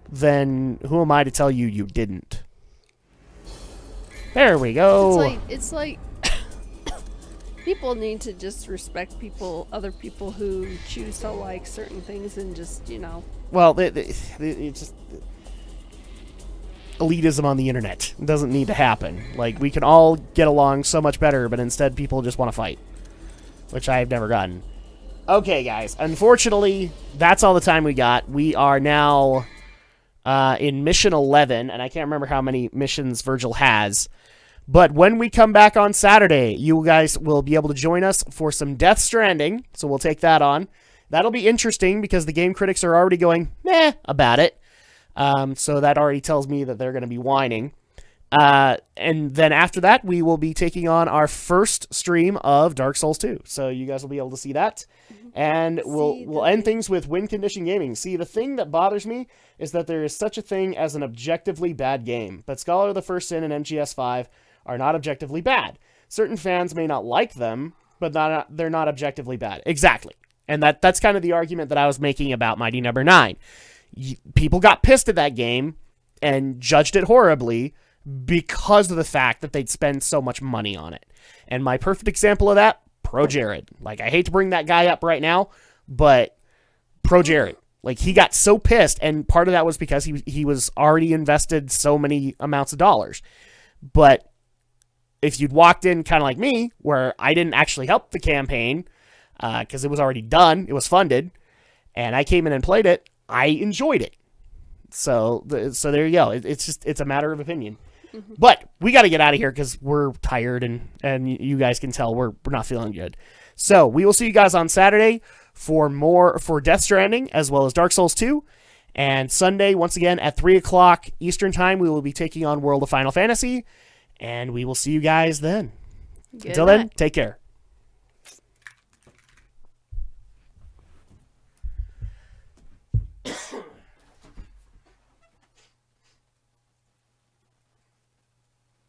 then who am I to tell you you didn't? There we go. It's like people need to just respect other people who choose to like certain things and just, you know. Well, it's just elitism on the internet. It doesn't need to happen. Like, we can all get along so much better, but instead people just want to fight, which I've never gotten. Okay, guys. Unfortunately, that's all the time we got. We are now in Mission 11, and I can't remember how many missions Virgil has. But when we come back on Saturday, you guys will be able to join us for some Death Stranding, so we'll take that on. That'll be interesting because the game critics are already going, meh, about it. So that already tells me that they're going to be whining. And then after that, we will be taking on our first stream of Dark Souls 2. So you guys will be able to see that. And we'll end things with win condition gaming. See, the thing that bothers me is that there is such a thing as an objectively bad game. But Scholar of the First Sin and MGS5 are not objectively bad. Certain fans may not like them, but they're not objectively bad. Exactly. And that's kind of the argument that I was making about Mighty Number 9. People got pissed at that game and judged it horribly because of the fact that they'd spend so much money on it. And my perfect example of that, Pro Jared. Like, I hate to bring that guy up right now, but Pro Jared. Like, he got so pissed, and part of that was because he was already invested so many amounts of dollars. But if you'd walked in kind of like me, where I didn't actually help the campaign, because it was already done, it was funded, and I came in and played it, I enjoyed it. So there you go. It's a matter of opinion. Mm-hmm. But we got to get out of here because we're tired, and you guys can tell we're not feeling good. So we will see you guys on Saturday for Death Stranding as well as Dark Souls 2. And Sunday, once again, at 3 o'clock Eastern Time, we will be taking on World of Final Fantasy. And we will see you guys then. Until then, take care.